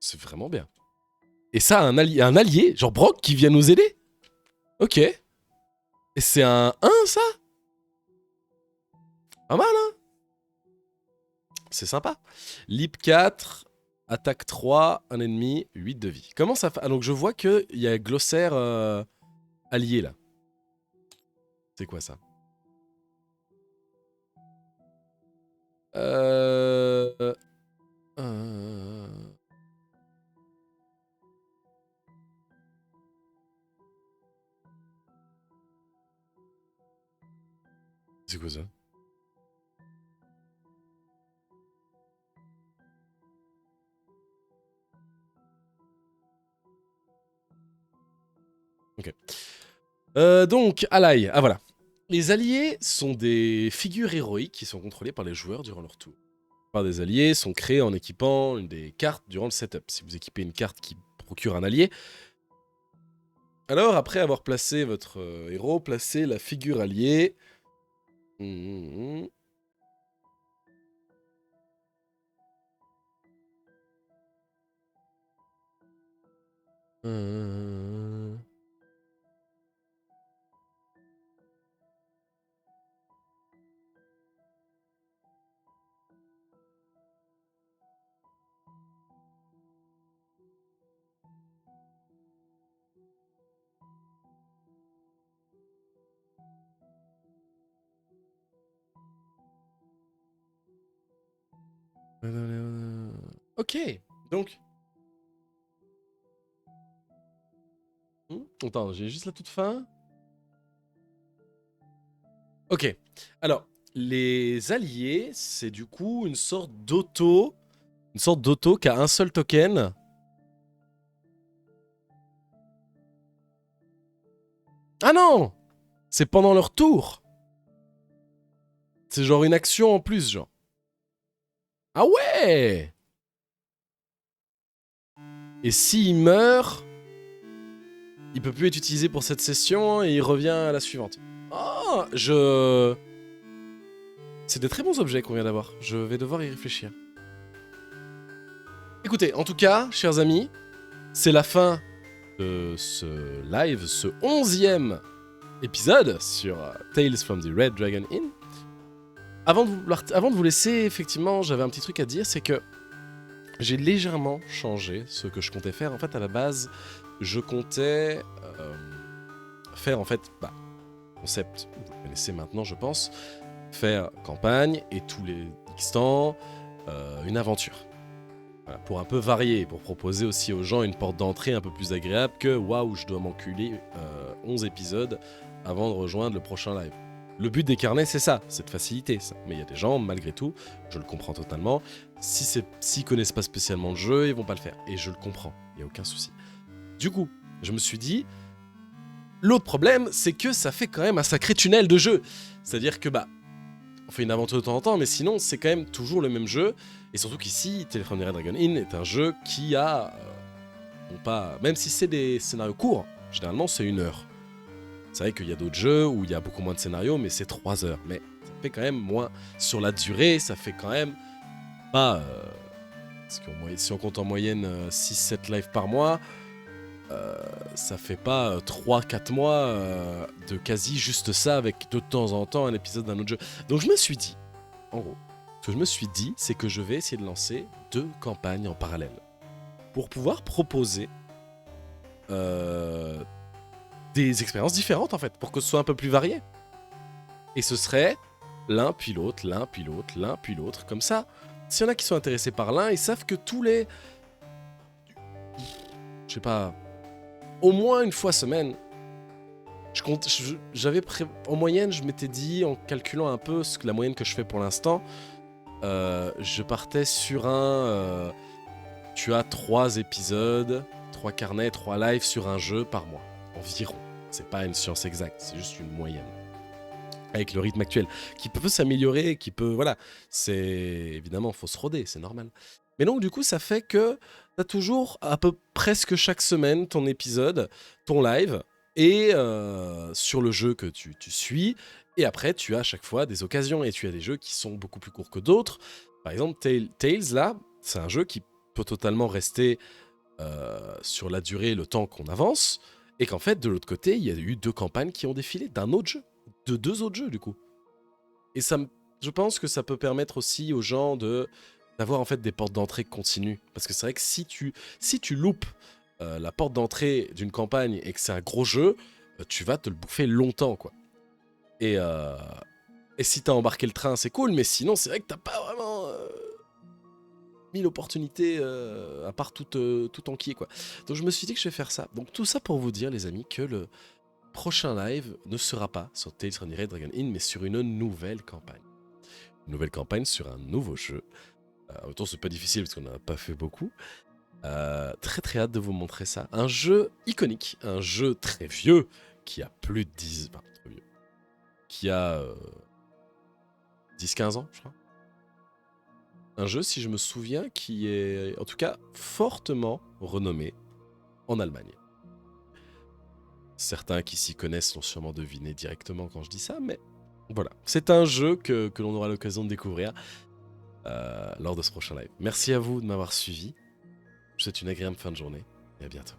[SPEAKER 1] C'est vraiment bien. Et ça, un allié, genre Brock, qui vient nous aider. Ok. Et c'est un 1, ça ? Pas mal, hein ? C'est sympa. Lip 4, attaque 3, un ennemi, 8 de vie. Comment ça fait ? Ah, donc je vois qu'il y a glossaire allié, là. C'est quoi ça? Euh... euh, C'est quoi ça? Ok. Donc, Alai. Ah voilà. Les alliés sont des figures héroïques qui sont contrôlées par les joueurs durant leur tour. La plupart des alliés sont créés en équipant une des cartes durant le setup. Si vous équipez une carte qui procure un allié, alors après avoir placé votre héros, placez la figure alliée. Hum, hum, hum. Ok, donc. Attends, j'ai juste la toute fin. Ok, alors, les alliés, c'est du coup une sorte d'auto. Une sorte d'auto qui a un seul token. Ah non! C'est pendant leur tour. C'est genre une action en plus, genre. Ah ouais! Et s'il meurt, il peut plus être utilisé pour cette session et il revient à la suivante. Oh, C'est des très bons objets qu'on vient d'avoir. Je vais devoir y réfléchir. Écoutez, en tout cas, chers amis, c'est la fin de ce live, ce 11e épisode sur Tales from the Red Dragon Inn. Avant de vous laisser, effectivement, j'avais un petit truc à dire, c'est que j'ai légèrement changé ce que je comptais faire. En fait, à la base, je comptais faire, en fait, concept, vous le connaissez maintenant, je pense, faire campagne et tous les X temps, une aventure. Voilà, pour un peu varier, pour proposer aussi aux gens une porte d'entrée un peu plus agréable que waouh, je dois m'enculer 11 épisodes avant de rejoindre le prochain live. Le but des carnets, c'est ça, c'est de faciliter ça. Mais il y a des gens, malgré tout, je le comprends totalement, s'ils connaissent pas spécialement le jeu, ils vont pas le faire. Et je le comprends, il n'y a aucun souci. Du coup, je me suis dit, l'autre problème, c'est que ça fait quand même un sacré tunnel de jeu. C'est-à-dire que, on fait une aventure de temps en temps, mais sinon, c'est quand même toujours le même jeu. Et surtout qu'ici, Tales from the Red Dragon Inn est un jeu qui a... même si c'est des scénarios courts, généralement c'est 1 heure. C'est vrai qu'il y a d'autres jeux où il y a beaucoup moins de scénarios, mais c'est 3 heures. Mais ça fait quand même moins... Sur la durée, ça fait quand même pas... parce que si on compte en moyenne 6-7 lives par mois, ça fait pas 3-4 mois de quasi juste ça, avec de temps en temps un épisode d'un autre jeu. Donc je me suis dit, en gros, ce que je me suis dit, c'est que je vais essayer de lancer 2 campagnes en parallèle. Pour pouvoir proposer des expériences différentes, en fait, pour que ce soit un peu plus varié. Et ce serait l'un puis l'autre, l'un puis l'autre, l'un puis l'autre, comme ça. S'il y en a qui sont intéressés par l'un, ils savent que tous les... Je sais pas... Au moins une fois semaine, en moyenne, je m'étais dit, en calculant un peu la moyenne que je fais pour l'instant, je partais sur tu as 3 épisodes, 3 carnets, 3 lives sur un jeu par mois, environ. C'est pas une science exacte, c'est juste une moyenne. Avec le rythme actuel, qui peut s'améliorer, qui peut... Voilà, c'est... Évidemment, faut se roder, c'est normal. Mais donc, du coup, ça fait que t'as toujours, à peu presque chaque semaine, ton épisode, ton live, et sur le jeu que tu suis. Et après, tu as à chaque fois des occasions, et tu as des jeux qui sont beaucoup plus courts que d'autres. Par exemple, Tales, là, c'est un jeu qui peut totalement rester sur la durée, le temps qu'on avance, et qu'en fait, de l'autre côté, il y a eu 2 campagnes qui ont défilé d'un autre jeu, de 2 autres jeux, du coup. Et je pense que ça peut permettre aussi aux gens d'avoir en fait des portes d'entrée continues. Parce que c'est vrai que si tu loupes la porte d'entrée d'une campagne et que c'est un gros jeu, tu vas te le bouffer longtemps, quoi. Et, et si t'as embarqué le train, c'est cool, mais sinon, c'est vrai que t'as pas vraiment 1000 opportunités à part tout enquiller, quoi. Donc je me suis dit que je vais faire ça. Donc tout ça pour vous dire, les amis, que le prochain live ne sera pas sur Tales from the Red Dragon Inn, mais sur une nouvelle campagne. Une nouvelle campagne sur un nouveau jeu. En même temps, c'est pas difficile parce qu'on n'en a pas fait beaucoup. Très très hâte de vous montrer ça. Un jeu iconique, un jeu très vieux, qui a plus de 10... Enfin, très vieux. Qui a 10-15 ans, je crois. Un jeu, si je me souviens, qui est en tout cas fortement renommé en Allemagne. Certains qui s'y connaissent l'ont sûrement deviné directement quand je dis ça, mais voilà. C'est un jeu que l'on aura l'occasion de découvrir lors de ce prochain live. Merci à vous de m'avoir suivi. Je vous souhaite une agréable fin de journée et à bientôt.